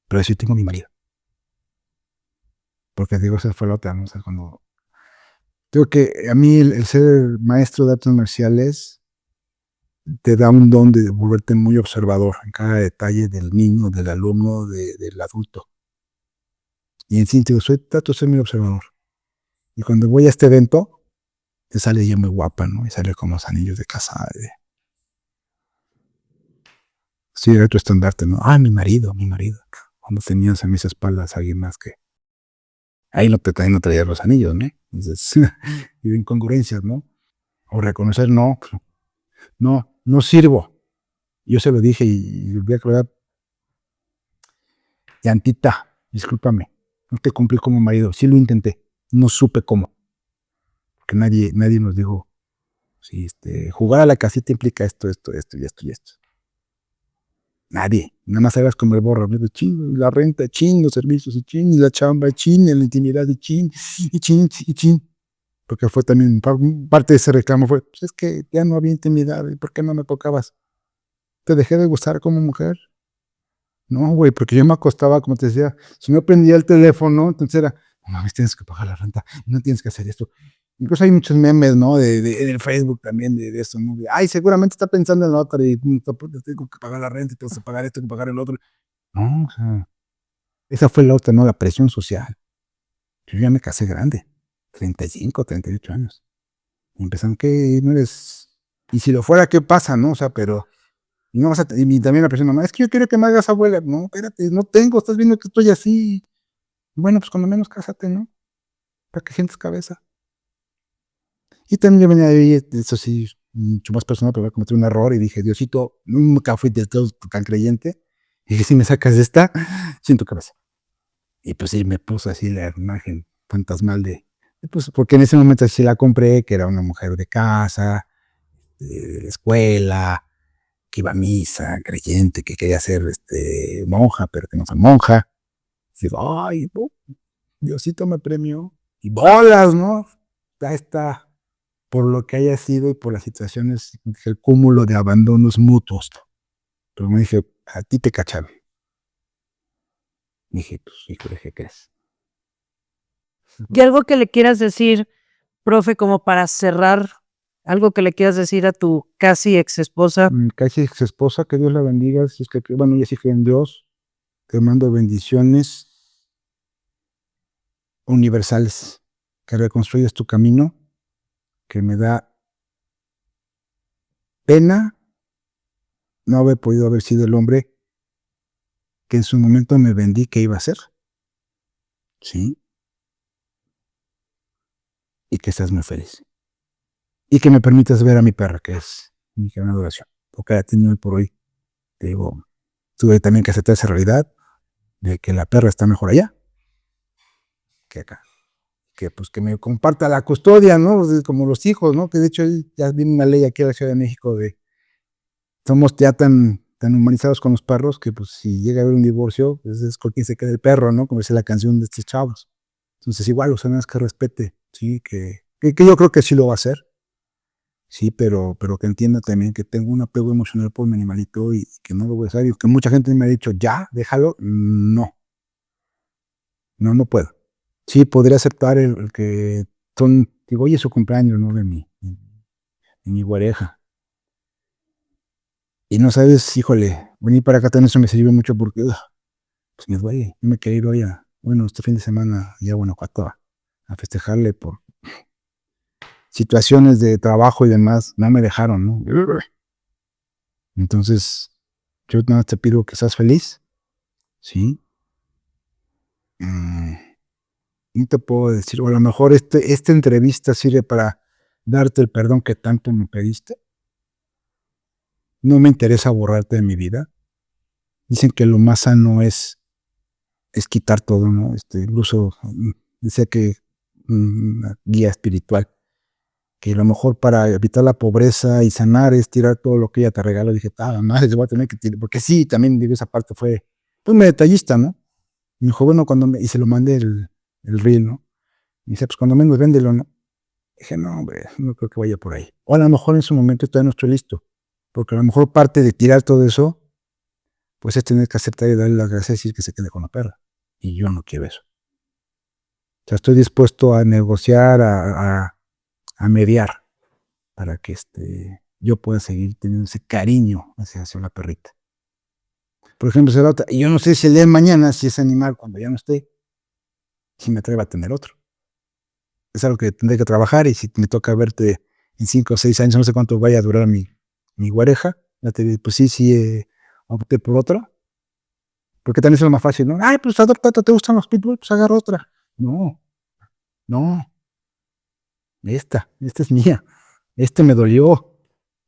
pero decir, tengo a mi marido. Porque digo, esa fue la otra, ¿no? O sea, cuando. Digo que a mí el ser maestro de artes marciales te da un don de volverte muy observador en cada detalle del niño, del alumno, del adulto. Y en sí, digo, trato de ser muy observador. Y cuando voy a este evento, te sale ella muy guapa, ¿no? Y sale con los anillos de casada. Sí, era tu estandarte, ¿no? Ah, mi marido, mi marido. Cuando tenías a mis espaldas a alguien más que. Ahí no no traía los anillos, ¿no? Entonces, y incongruencias, ¿no? O reconocer, no, no sirvo. Yo se lo dije y voy a aclarar, Llantita, discúlpame, no te cumplí como marido, sí lo intenté, no supe cómo, porque nadie nos dijo, sí, jugar a la casita implica esto y esto y esto. Nadie, nada más hagas como el borra, chin, la renta, chin, los servicios, y chin, la chamba, chin, la intimidad, y chin, y chin, y chin. Porque fue también, parte de ese reclamo fue, pues es que ya no había intimidad, ¿y por qué no me tocabas? ¿Te dejé de gustar como mujer? No, güey, porque yo me acostaba, como te decía, si no prendía el teléfono, entonces era, no mames, tienes que pagar la renta, no tienes que hacer esto. Incluso hay muchos memes, ¿no? En el Facebook también de eso, ¿no? Ay, seguramente está pensando en la otra y tengo que pagar la renta, tengo que pagar esto, tengo que pagar el otro. No, o sea, esa fue la otra, ¿no? La presión social. Yo ya me casé grande, 35, 38 años. Y empezaron que no eres, y si lo fuera, ¿qué pasa, no? O sea, pero y no vas a, y también la presión, mamá, es que yo quiero que me hagas abuela. No, espérate, no tengo, estás viendo que estoy así. Bueno, pues cuando menos cásate, ¿no? Para que sientes cabeza. Y también yo venía de ahí, eso sí, mucho más personal, pero cometí un error y dije, Diosito, nunca fui de todo tan creyente. Y dije, si me sacas de esta, siento cabeza. Y pues sí, me puso así la imagen fantasmal pues porque en ese momento sí la compré, que era una mujer de casa, de escuela, que iba a misa, creyente, que quería ser monja, pero que no fue monja. Y digo, ay, Diosito me premió. Y bolas, ¿no? Ya está, por lo que haya sido y por las situaciones, el cúmulo de abandonos mutuos. Pero me dije, a ti te cacharon. Dije, pues, hijo, ¿qué crees? Y algo que le quieras decir, profe, como para cerrar, algo que le quieras decir a tu casi ex esposa. Mi casi ex esposa, que Dios la bendiga, si es que, bueno, ella sí cree en Dios, te mando bendiciones universales, que reconstruyas tu camino, que me da pena no haber podido haber sido el hombre que en su momento me vendí que iba a ser, ¿sí? Y que estás muy feliz. Y que me permitas ver a mi perra, que es mi gran adoración, porque la tengo hoy por hoy. Te digo, tuve también que aceptar esa realidad de que la perra está mejor allá que acá. Que pues que me comparta la custodia, ¿no? Como los hijos, ¿no? Que de hecho ya viene una ley aquí en la Ciudad de México de somos ya tan humanizados con los perros que pues si llega a haber un divorcio, pues es con quien se queda el perro, ¿no? Como dice la canción de estos chavos. Entonces igual, o sea, nada más que respete, ¿sí? Que yo creo que sí lo va a hacer, sí, pero que entienda también que tengo un apego emocional por mi animalito y que no lo voy a hacer. Y que mucha gente me ha dicho, ya, déjalo. No, no puedo. Sí, podría aceptar el que son, digo, oye, es su cumpleaños, ¿no? De mi guareja. Y no sabes, híjole, venir para acá también eso me sirve mucho porque, pues me duele. Yo me quería ir hoy bueno, este fin de semana ya a Guanajuato a festejarle por situaciones de trabajo y demás, no me dejaron, ¿no? Entonces, yo nada más te pido que seas feliz, ¿sí? No te puedo decir, o a lo mejor esta entrevista sirve para darte el perdón que tanto me pediste. No me interesa borrarte de mi vida. Dicen que lo más sano es quitar todo, ¿no? Incluso decía que una guía espiritual, que a lo mejor para evitar la pobreza y sanar es tirar todo lo que ella te regaló. Dije, madre, voy a tener que tirar, porque sí, también digo, esa parte fue, pues, muy detallista, ¿no? Y me dijo, bueno, y se lo mandé el reel, ¿no? Y dice, pues cuando menos véndelo, ¿no? Dije, no, hombre, no creo que vaya por ahí. O a lo mejor en su momento todavía no estoy listo, porque a lo mejor parte de tirar todo eso, pues es tener que aceptar y darle las gracias y decir que se quede con la perra. Y yo no quiero eso. O sea, estoy dispuesto a negociar, a mediar, para que yo pueda seguir teniendo ese cariño hacia la perrita. Por ejemplo, y yo no sé si el día de mañana, si ese animal, cuando ya no esté, si me atreva a tener otro. Es algo que tendré que trabajar y si me toca verte en 5 o 6 años, no sé cuánto vaya a durar mi guareja, ya te digo, pues sí, opté por otra, porque también es lo más fácil, ¿no? Ay, pues adopta, ¿te gustan los pitbull? Pues agarra otra. No, esta es mía. Me dolió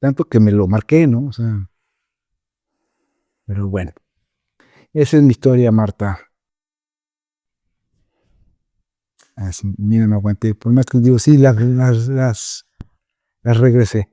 tanto que me lo marqué, ¿no? O sea, pero bueno, esa es mi historia, Marta. Así, mira, me aguanté. Por más que digo, sí, las regresé.